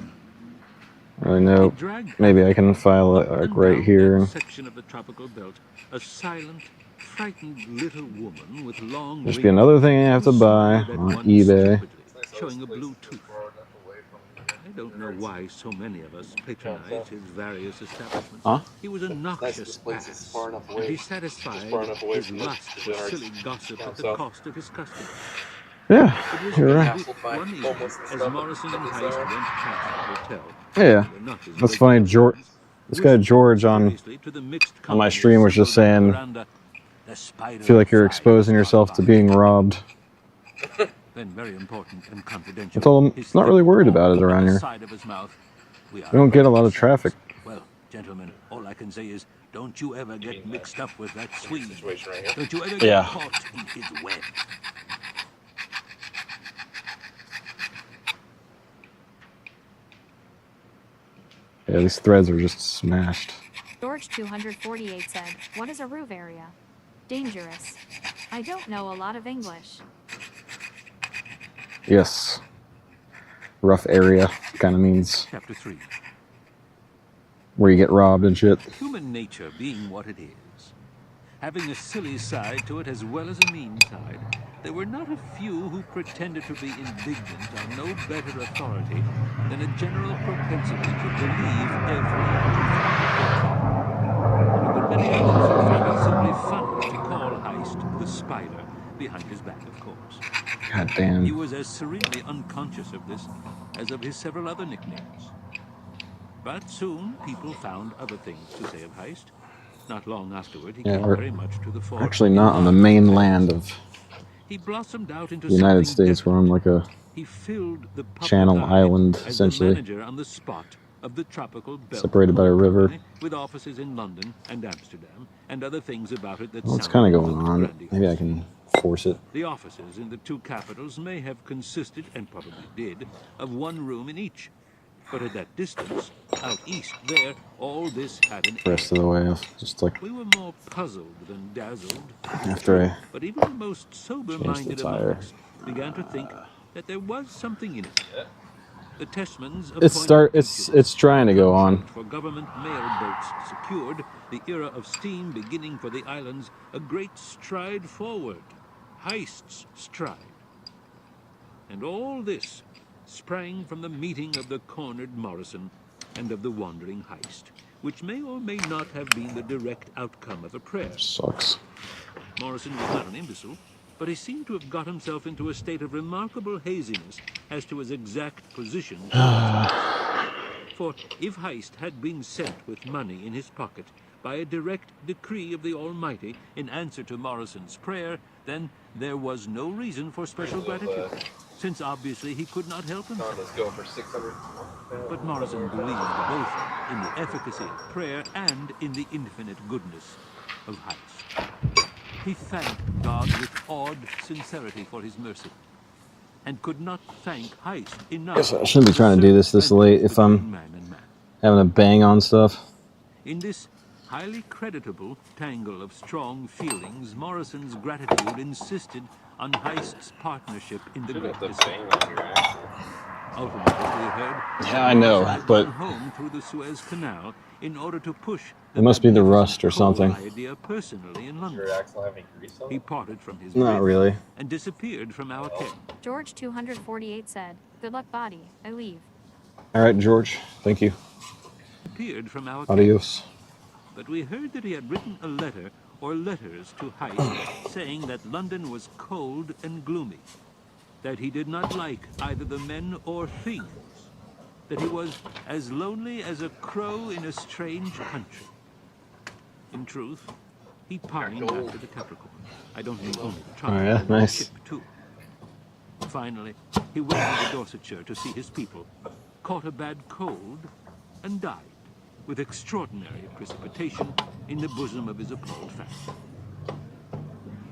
Really no. Maybe I can file it like right here. Section of the tropical belt, a silent, frightened little woman with long. There's be another thing I have to buy on eBay. Showing a blue tooth. I don't know why so many of us patronize his various establishments. Huh? He was a noxious ass, and he satisfied his lust for silly gossip at the cost of his customers. Yeah, you're right. One evening, as Morrison and Heist went past the hotel, yeah, that's funny. George, this guy George on my stream was just saying, I feel like you're exposing yourself to being robbed. Then very important and confidential. I told him, not really worried about it around here. We don't get a lot of traffic. Well, gentlemen, all I can say is, don't you ever get mixed up with that Swede. Don't you ever get caught in his web. Yeah, these threads are just smashed. George 248 said, what is a roof area? Dangerous. I don't know a lot of English. Yes. Rough area kind of means Chapter 3. Where you get robbed and shit. Human nature being what it is, having a silly side to it as well as a mean side, there were not a few who pretended to be indignant on no better authority than a general propensity to believe every and a good many others who found it simply funny to call Heist the spider behind his back, of course. God damn. He was as serenely unconscious of this as of his several other nicknames. But soon people found other things to say of Heist. Not long afterward, he came very much to the fore. Actually not on the mainland of he blossomed out into the United States. We're on like a channel island, essentially. Manager on the spot of the tropical belt, separated by a river. With offices in London and Amsterdam and other things about it that what's kind of going on? Maybe I can force it. The offices in the two capitals may have consisted, and probably did, of one room in each. But at that distance, out east there, all this had an rest of the way off. Just like we were more puzzled than dazzled. After I but even the most sober-minded among us began to think that there was something in it. The Tesmans It's trying to go on. for government mail boats secured, the era of steam beginning for the islands, a great stride forward. Heist's stride. And all this sprang from the meeting of the cornered Morrison and of the wandering Heist, which may or may not have been the direct outcome of a prayer. Sucks. Morrison was not an imbecile, but he seemed to have got himself into a state of remarkable haziness as to his exact position. For if Heist had been sent with money in his pocket by a direct decree of the Almighty in answer to Morrison's prayer, then there was no reason for special gratitude, since obviously he could not help himself. Let's go for 600. But Morrison believed both in the efficacy of prayer and in the infinite goodness of Heist. He thanked God with awed sincerity for his mercy, and could not thank Heist enough. Guess I shouldn't be trying to do this late if I'm having a bang on stuff. In this highly creditable tangle of strong feelings, Morrison's gratitude insisted on Heist's partnership in the great descent. Ultimately, we heard, Yeah, I know, but home through the Suez Canal in order to push it must be the rust or something. idea personally in London. He parted from his Not really. and disappeared from our ken. George 248 said, "Good luck, body. I leave." All right, George. Thank you. Disappeared from our Adios. But we heard that he had written a letter or letters to Heist saying that London was cold and gloomy, that he did not like either the men or things, that he was as lonely as a crow in a strange country. In truth, he pined after the Capricorn. I don't mean only the tropic, Oh, yeah? but the Nice. ship too. Finally, he went to Dorsetshire to see his people, caught a bad cold, and died with extraordinary precipitation in the bosom of his appalled family.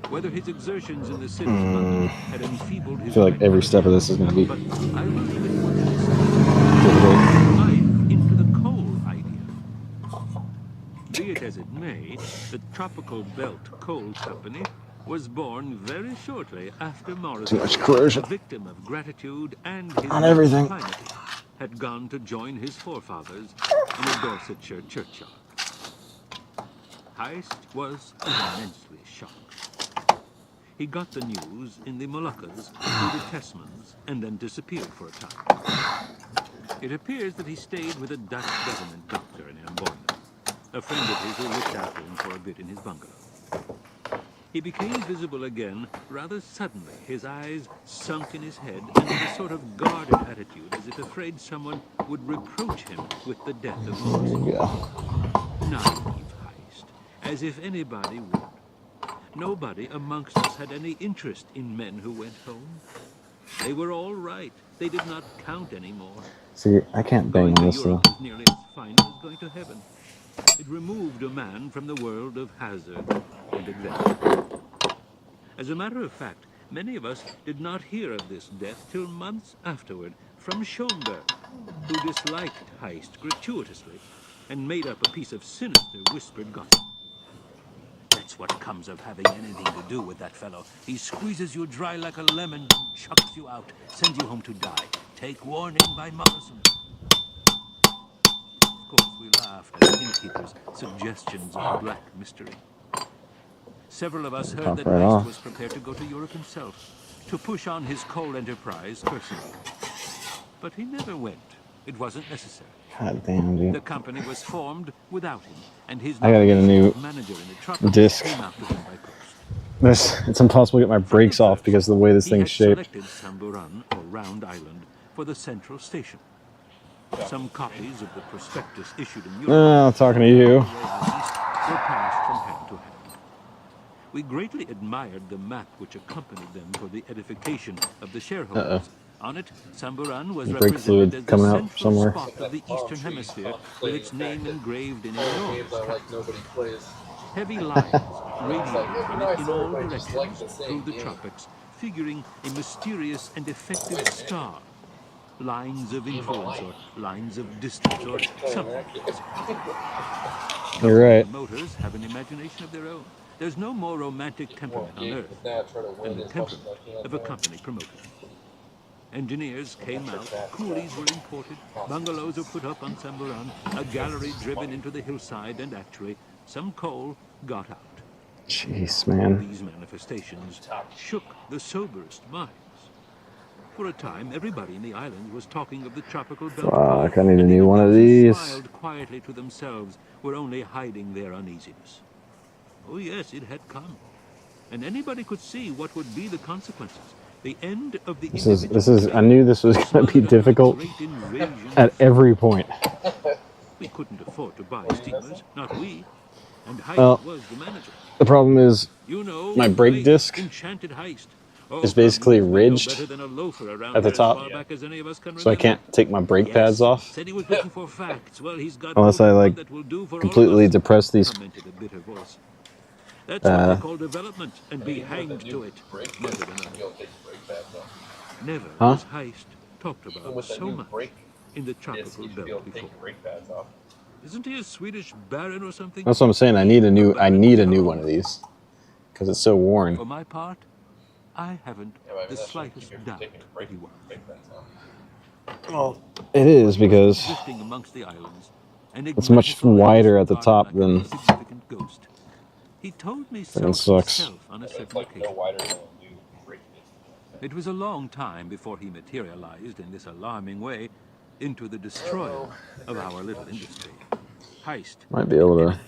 Whether his exertions in the city of London had enfeebled his... I feel like every step of this is going to be but I will leave it once decided. Life into the coal idea. Be it as it may, the Tropical Belt Coal Company was born very shortly after Morrison, too much coercion a victim of gratitude and his on everything. climate, had gone to join his forefathers in a Dorsetshire churchyard. Heist was immensely shocked. He got the news in the Moluccas through the Tesmans and then disappeared for a time. It appears that he stayed with a Dutch government doctor in Amboina, a friend of his who looked after him for a bit in his bungalow. He became visible again rather suddenly, his eyes sunk in his head and in a sort of guarded attitude, as if afraid someone would reproach him with the death of Morrison. Naive Heist, as if anybody would. Nobody amongst us had any interest in men who went home. They were all right. They did not count anymore. See, I can't bang Going on to this Europe though. was nearly as fine as going to heaven. It removed a man from the world of hazard and adventure. As a matter of fact, many of us did not hear of this death till months afterward from Schomberg, who disliked Heist gratuitously and made up a piece of sinister whispered gossip. That's what comes of having anything to do with that fellow. He squeezes you dry like a lemon and chucks you out, sends you home to die. Take warning by Morrison. Of course, we laughed at the innkeeper's suggestions of black mystery. Several of us heard that Heist was prepared to go to Europe himself, to push on his coal enterprise personally. But he never went. It wasn't necessary. God damn, dude. The company was formed without him, and his I gotta get a new manager in the tropics disc. came out to him by post. It's impossible to get my brakes off because of the way this thing's shaped. He had selected Samburan, or Round Island, for the central station. Some copies of the prospectus issued in Europe I'm talking to you. were passed from hand to hand. We greatly admired the map which accompanied them for the edification of the shareholders. On it, Samburan was Brake represented fluid as the coming out central somewhere. spot of the Eastern Hemisphere, with its name engraved in enormous characters. Heavy lines radiated from it in all directions through the tropics, figuring a mysterious and effective star. Lines of influence or lines of distance or something. You're right. Promoters have an imagination of their own. There's no more romantic temperament on earth than the temperament of a company promoter. Engineers came out, coolies were imported, bungalows were put up on Sambaran, a gallery driven into the hillside, and actually, some coal got out. Jeez, man. These manifestations shook the soberest minds. For a time, everybody in the island was talking of the tropical belt. Fuck, I need a and new even one of those who these. smiled quietly to themselves were only hiding their uneasiness. Oh yes, it had come. And anybody could see what would be the consequences. The end of the This is, I knew this was going to be difficult at every point. We couldn't afford to buy steamers, not we. And Heist Well, was the manager. the problem is, You know, my brake Heist, disc enchanted Heist. is basically ridged at at the top, so I can't take my brake pads off Said he was looking for facts. Well, he's got unless I like that will do for completely all of us, depress these. commented a bitter voice. That's what they call development, and be hanged to it, muttered another. Never was Heist talked about so much in the tropical belt before. Isn't he a Swedish baron or something? That's what I'm saying. I need a new one of these because it's so worn. For my part, I haven't the slightest doubt that he was. Well, it is because Drifting amongst the islands, it's much wider at the top than. significant ghost. He told me so sucks. himself on a certain occasion. It was a long time before he materialized in this alarming way into the destroyer of our little industry. Heist Might be able to.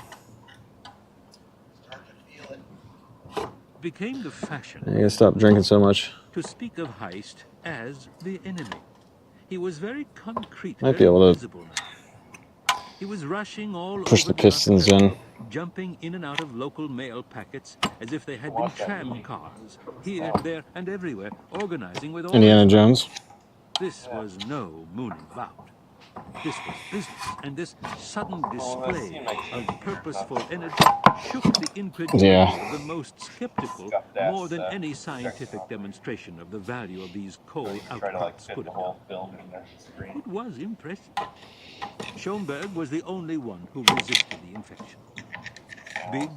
became the fashion I gotta stop drinking so much. to speak of Heist as the enemy. He was very concrete, Might be very able to visible now. He was rushing all push over the pistons in. jumping in and out of local mail packets as if they had been tram cars, here, there, and everywhere, organizing with all. Indiana Jones. This was no mooning about. This was business, and this sudden display of purposeful energy shook the incredulity of the most skeptical more than any scientific demonstration of the value of these coal outputs could have done. It was impressive. Schoenberg was the only one who resisted the infection. Big,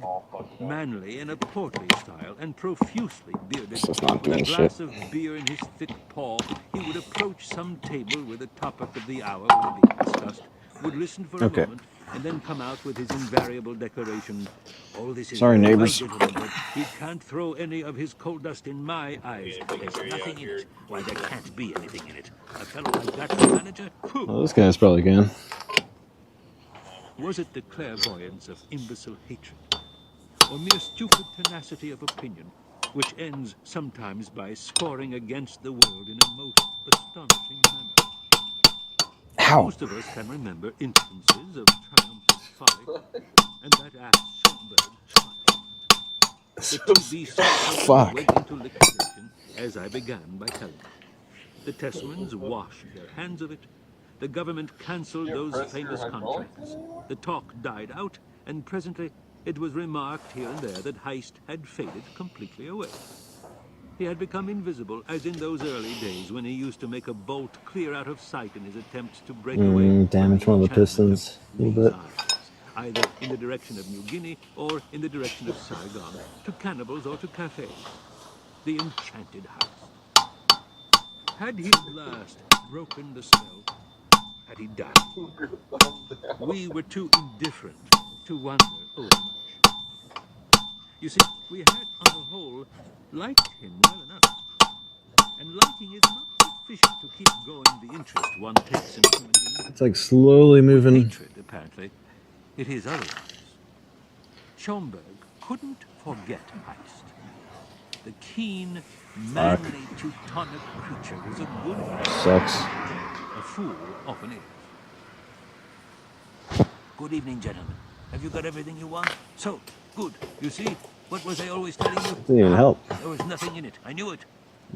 manly, in a portly style, and profusely bearded, This is not with a doing glass shit. of beer in his thick paw, he would approach some table where the topic of the hour was being discussed, would listen for a moment, and then come out with his invariable declaration, "All this is Sorry, all right, neighbors. gentlemen, but he can't throw any of his coal dust in my eyes. There's nothing in it. Why, there can't be anything in it. A fellow like that for manager? Phew." Well, this guy's probably can. Was it the clairvoyance of imbecile hatred, or mere stupid tenacity of opinion, which ends sometimes by scoring against the world in a most astonishing manner? Ow. Most of us can remember instances of triumphant folly, and that ass Schoenberg triumphed. The two beasts Fuck. went into liquidation, as I began by telling you. The Tessamans washed their hands of it. The government cancelled those famous contracts. The talk died out, and presently it was remarked here and there that Heist had faded completely away. He had become invisible, as in those early days when he used to make a bolt clear out of sight in his attempts to break away. Damage one of the pistons a little bit. Either in the direction of New Guinea or in the direction of Saigon, to cannibals or to cafes. The enchanted house. Had he at last broken the spell? Had he died? We were too indifferent to wonder overmuch. You see, we had, on the whole, liked him well enough. And liking is not sufficient to keep going the interest one takes in human beings. It's like slowly moving. Hatred, apparently, it is otherwise. Schoenberg couldn't forget Heist. The keen, manly, Teutonic creature was a good man. Sucks. A fool often is. Good evening, gentlemen. Have you got everything you want? So, good. You see, what was I always telling you? Didn't even help. There was nothing in it. I knew it.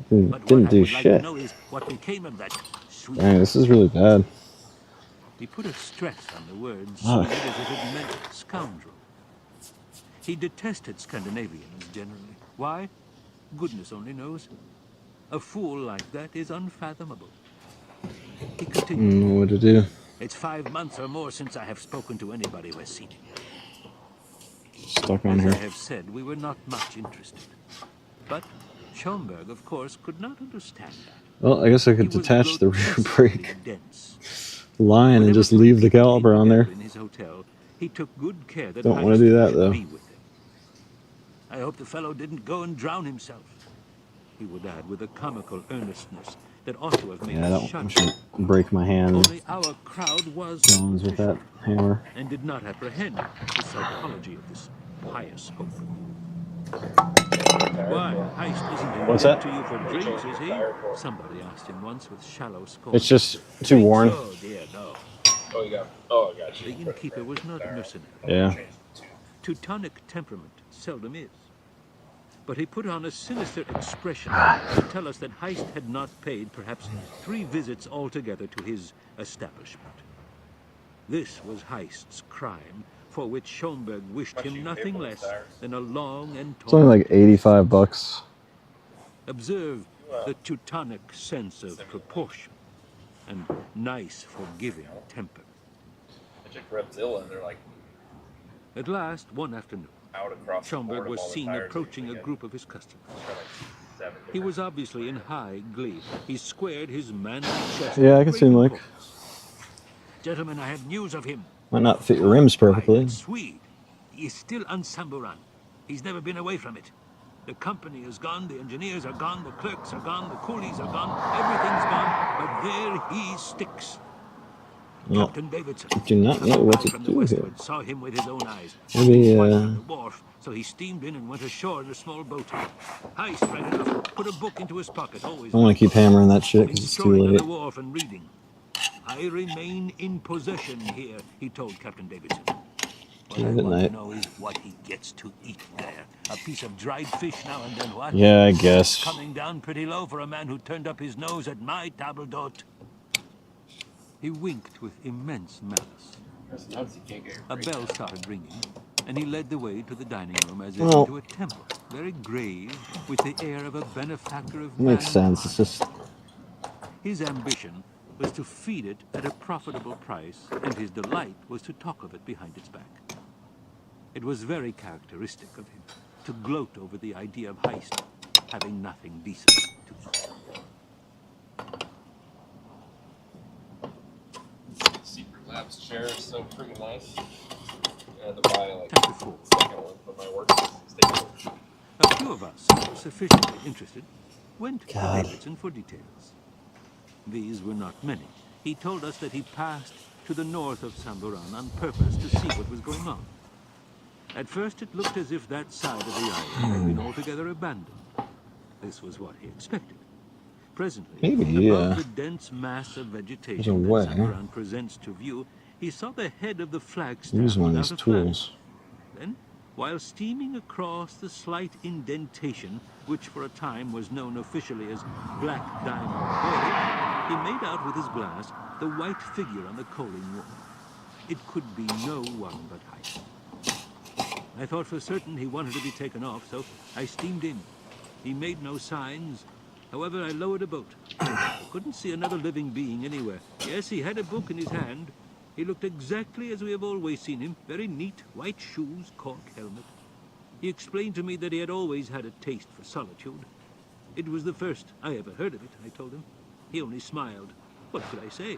Didn't But do what I would like to shit. know is what became of that sweet. Dang, this is really bad. He put a stress on the word Fuck. Swede as if it meant scoundrel. He detested Scandinavians generally. Why? Goodness only knows. A fool like that is unfathomable. He continued. What to do? It's 5 months or more since I have spoken to anybody who has seen him. Stuck on As I here. have said, we were not much interested. But Schoenberg, of course, could not understand that. Well, I guess I He could was detach the rear grotesquely brake dense. line and Whenever just three leave the people came caliper on together there. in his hotel, he took good care that Don't want to Heist do that should though. be with him. I hope the fellow didn't go and drown himself, he would add with a comical earnestness that ought to have made Yeah, I us don't. I shudder. shouldn't break my hand. Only our crowd was Jones with that superficial hammer. and did not apprehend the psychology of this pious hope. Why, Heist isn't What's indebted that? to you for drinks, is he? Somebody asked him once with shallow scorn. It's just too Drinks? worn. Oh dear, no. Oh, I got you. The innkeeper was not mercenary. Yeah. Teutonic temperament seldom is. But he put on a sinister expression to tell us that Heist had not paid perhaps 3 visits altogether to his establishment. This was Heist's crime, for which Schomberg wished him nothing less than a long and It's only like tormented $85. Observe the Teutonic sense of proportion and nice, forgiving temper. I checked Revzilla and they're like At last, one afternoon, out across the board Schomberg of was all the seen tires approaching you a can group of his customers. get. Like 7 He was obviously in high glee. He squared his manly chest. Yeah, I with can great see him like. importance. Gentlemen, I have news of him. Might not fit your rims Why, perfectly. that Swede. He is still on Samburan. He's never been away from it. The company is gone, the engineers are gone, the clerks are gone, the coolies are gone, everything's gone, but there he sticks. Well, Captain Davidson, I do not know what to from the do here. westward, saw him with his own eyes. Maybe, White on the wharf, so he steamed in and went ashore in a small boat. Heist, right enough, put a book into his pocket, always. I want to keep hammering that shit because He's it's too strolling on late. the wharf and reading. I remain in possession here, he told Captain Davidson. What Yeah, I good want night. to know is what he gets to eat there. A piece of dried fish now and then, what? Yeah, I guess. Coming down pretty low for a man who turned up his nose at my table d'hote. He winked with immense malice. There's nuts you can't get A bell started ringing, and he led the way to the dining room as if Well- into a temple, very grave, with the air of a benefactor of Makes mankind. sense. It's just His ambition was to feed it at a profitable price, and his delight was to talk of it behind its back. It was very characteristic of him to gloat over the idea of Heist having nothing decent to eat. Secret Labs chair is so freaking nice. I had to buy like Chapter 4. the second one for my work station. A few of us, sufficiently interested, went to God. Davidson for details. These were not many. He told us that he passed to the north of Samburan on purpose to see what was going on. At first it looked as if that side of the island had been altogether abandoned. This was what he expected. Presently, Maybe, above yeah. the dense mass of There's a vegetation that way. Samburan presents to view, he saw the head of the flagstaff use one of without these a flag. tools. Then, while steaming across the slight indentation, which for a time was known officially as Black Diamond Bay, he made out with his glass the white figure on the coaling wall. It could be no one but Heist. I thought for certain he wanted to be taken off, so I steamed in. He made no signs. However, I lowered a boat. Couldn't see another living being anywhere. Yes, he had a book in his hand. He looked exactly as we have always seen him. Very neat, white shoes, cork helmet. He explained to me that he had always had a taste for solitude. It was the first I ever heard of it, I told him. He only smiled. What could I say?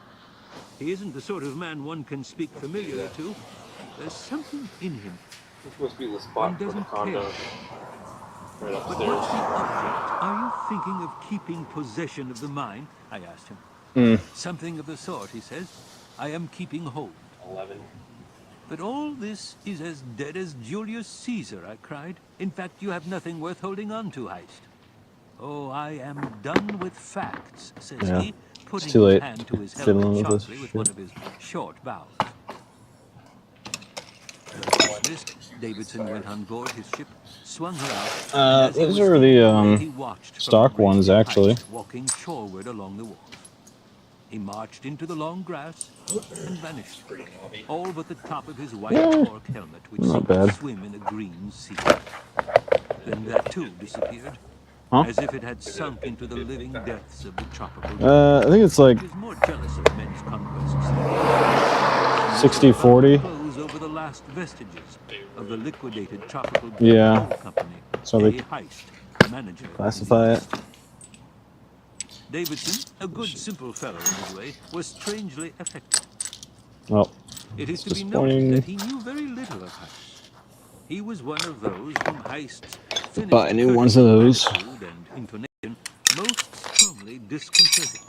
He isn't the sort of man one can speak familiarly to. There's something in him. It's supposed to be the One spot for the doesn't condo. care. Right But upstairs. what's the object? Are you thinking of keeping possession of the mine? I asked him. Something of the sort, he says. I am keeping hold. 11. But all this is as dead as Julius Caesar, I cried. In fact, you have nothing worth holding on to, Heist. Oh, I am done with facts, says Yeah, he, putting too his late. hand to his Fiddling helmet with this sharply with shit. one of his short bows. Dismissed, Davidson went on board his ship, swung her out. and as he those was are the, steaming away, he watched from stock the ones, bridge actually. Heist walking shoreward along the wharf. He marched into the long grass and vanished, all but the top of his white Yeah, cork helmet, which not seemed to bad. swim in a green sea. Then that too disappeared, Huh? as if it had sunk into the living depths of the tropical. I think it's like He was more jealous of men's conquests. 60-40. Close over the last vestiges of the liquidated tropical Yeah. coal company. So they A Heist, manager of classify the it. Davidson, a good, simple fellow in his way, was strangely affected. Well, It is it's to be noted disappointing. that he knew very little of heists. He was one of those whom heists, finished Buy new ones courtesy, of those. attitude, and intonation, most strongly disconcerted.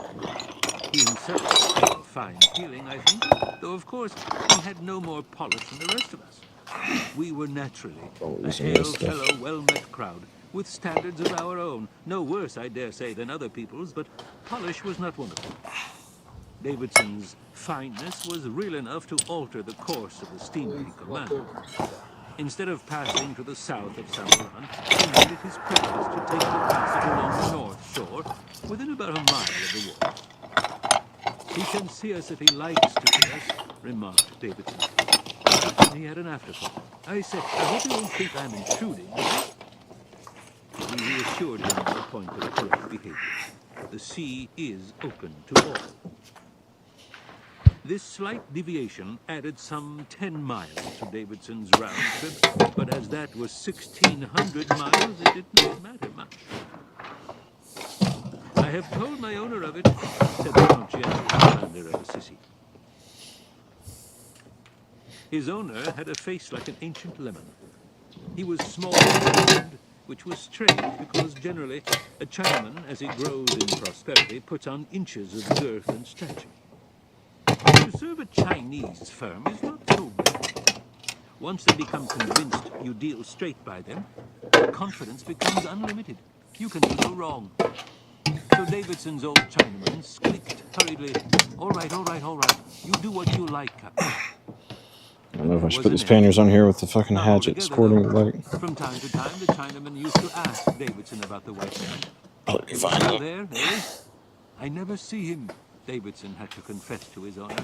He himself had a fine feeling, I think, though of course he had no more polish than the rest of us. We were naturally a hail fellow, well-met crowd, with standards of our own, no worse, I dare say, than other people's, but polish was not one of them. Davidson's fineness was real enough to alter the course of the steamer he commanded. Instead of passing to the south of San Juan, he made it his practice to take the passage along the north shore, within about a mile of the wharf. "He can see us if he likes to see us," remarked Davidson. He had an afterthought. "I say, I hope you don't think I'm intruding." We reassured him on the point of correct behavior. The sea is open to all. This slight deviation added some 10 miles to Davidson's round trip, but as that was 1,600 miles, it did not matter much. "I have told my owner of it," said the conscientious commander of the Sissy. His owner had a face like an ancient lemon. He was small and which was strange because generally a Chinaman, as he grows in prosperity, puts on inches of girth and stature. To serve a Chinese firm is not so bad. Once they become convinced you deal straight by them, confidence becomes unlimited. You can do no wrong. So Davidson's old Chinaman squeaked hurriedly, all right, you do what you like, Captain." I don't know if I should put these panniers on here with the fucking hatchet squirting the light. From time to time, the Chinaman used to ask Davidson about the white man. Let me find "Still it. there, eh?" "I never see him," Davidson had to confess to his owner,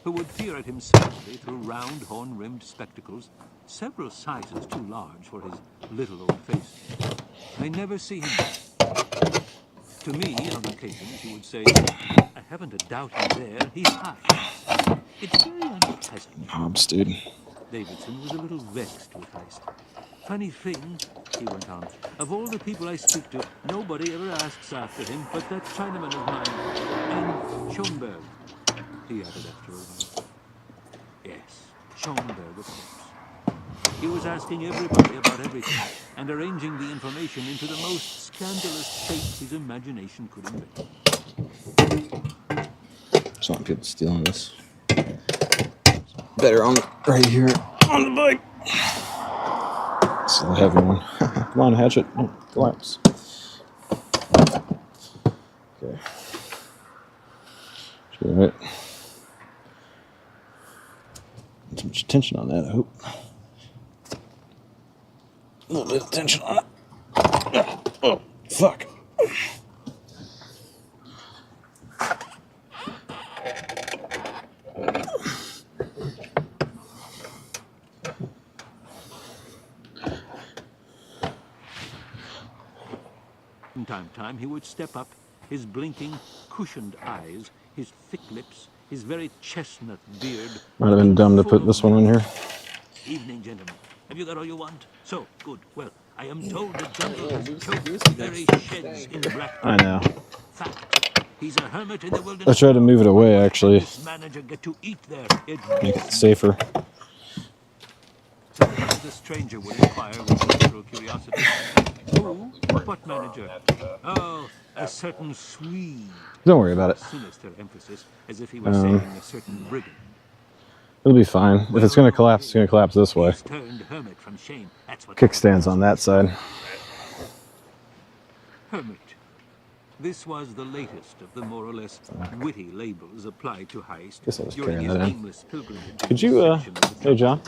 who would peer at him sadly through round, horn-rimmed spectacles, several sizes too large for his little old face. "I never see him." To me, on occasions, he would say, "I haven't a doubt he's there. He hides. It's very unpleasant." Hobbs, dude. Davidson was a little vexed with Heist. "Funny thing," he went on, "of all the people I speak to, nobody ever asks after him but that Chinaman of mine. And Schoenberg," he added after a while. Yes, Schoenberg, of course. He was asking everybody about everything, and arranging the information into the most scandalous shape his imagination could invent. Just want people stealing this. Better on right here on the bike. This is the heavy one. Come on, hatchet. No, collapse. Okay. Should be right. Not too much tension on that, I hope. A little bit of tension on it. Oh, fuck. From time to time, he would step up, his blinking, cushioned eyes, his thick lips, his very chestnut beard. Might have been dumb to put this one in here. "Evening, gentlemen. Have you got all you want? So, good. Well, I am told the jungle is choked with very sheds in black. I know. Fact. He's a hermit in the wilderness. I tried to move it away, actually. This manager get to eat there. Make it safer. Sometimes the stranger would inquire with natural curiosity. "Who? What manager?" "Oh, a certain Swede." Don't worry about it. Sinister emphasis, as if he were saying a certain brigand. It'll be fine. If it's going to collapse, it's going to collapse this way. He's turned hermit from shame. That's what Kickstand's on that side. Hermit. This was the latest of the more or less witty labels applied to Heist Guess I'll just during carry his that in. aimless pilgrimage. Could you, hey John,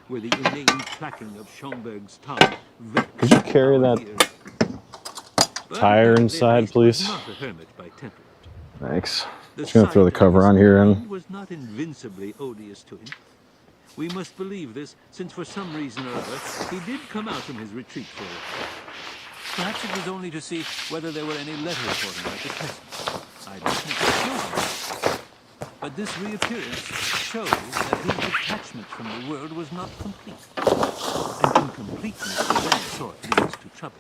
where the inane clacking of Schoenberg's tongue vexed could you carry our that ears. But tire Heist inside, was please? Not a hermit by temperament. Thanks. The Just gonna throw the sight of cover his on here companion and was not invincibly odious to him. We must believe this, since for some reason or other he did come out from his retreat for a while. Perhaps it was only to see whether there were any letters for him at the present. I don't know. But this reappearance shows that his detachment from the world was not complete. And incompleteness of any sort leads to trouble.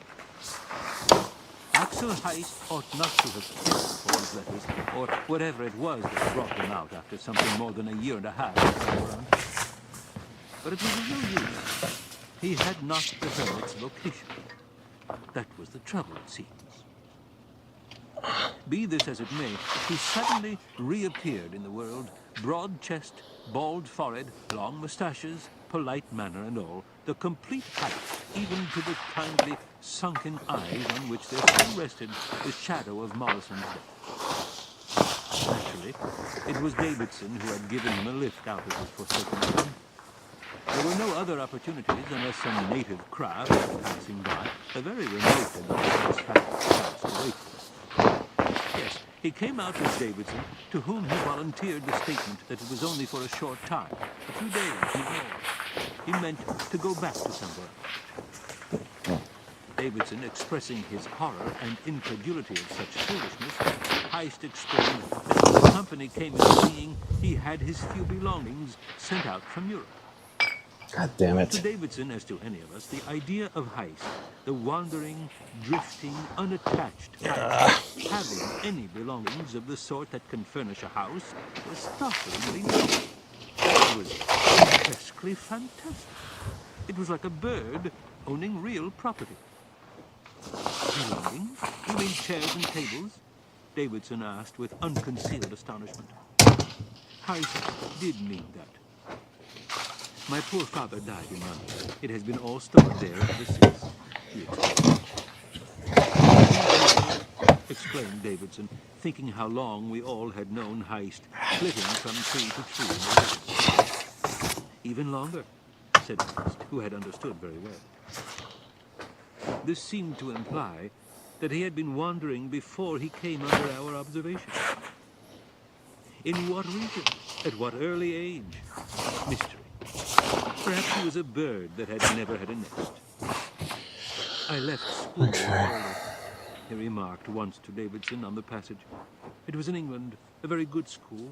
Axel Heist ought not to have kept Paul's letters, or whatever it was that brought them out after something more than a year and a half around. But it was of no use. He had not the hermit's location. That was the trouble, it seems. Be this as it may, he suddenly reappeared in the world, broad chest, bald forehead, long moustaches, polite manner and all, the complete height, even to the kindly sunken eyes on which there still rested the shadow of Morrison's death. Naturally, it was Davidson who had given him a lift out of his forsaken home. There were no other opportunities unless some native craft passing by, a very remote and unsatisfactory chance to wait for. Yes, he came out with Davidson, to whom he volunteered the statement that it was only for a short time, a few days, no more. He meant to go back to somewhere. Davidson, expressing his horror and incredulity of such foolishness, Heist explained that when the company came into being, he had his few belongings sent out from Europe. God damn it. To Davidson, as to any of us, the idea of Heist, the wandering, drifting, unattached kind, having any belongings of the sort that can furnish a house, was startlingly new. It was grotesquely fantastic. It was like a bird owning real property. Belongings? You mean chairs and tables? Davidson asked with unconcealed astonishment. Heist did mean that. My poor father died in London. It has been all stored there ever since, he explained Davidson, thinking how long we all had known Heist flitting from tree to tree in the woods. Even longer, said Heist, who had understood very well. This seemed to imply that he had been wandering before he came under our observation. In what region? At what early age? Mystery. Perhaps he was a bird that had never had a nest. I left school early, he remarked once to Davidson on the passage. It was in England, a very good school.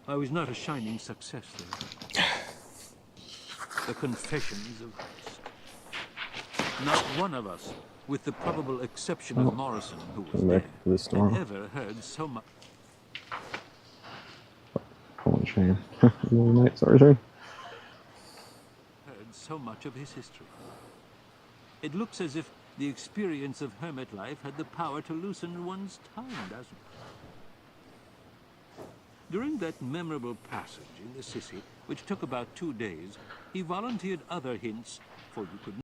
I was not a shining success there. The confessions of Heist. Not one of us, with the probable exception of Morrison, who was back there, to the store. had ever heard so much. Pulling chain. Really nice. Sorry. Heard so much of his history. It looks as if the experience of hermit life had the power to loosen one's tongue, doesn't it? During that memorable passage in the Sissy, which took about 2 days, he volunteered other hints, for you could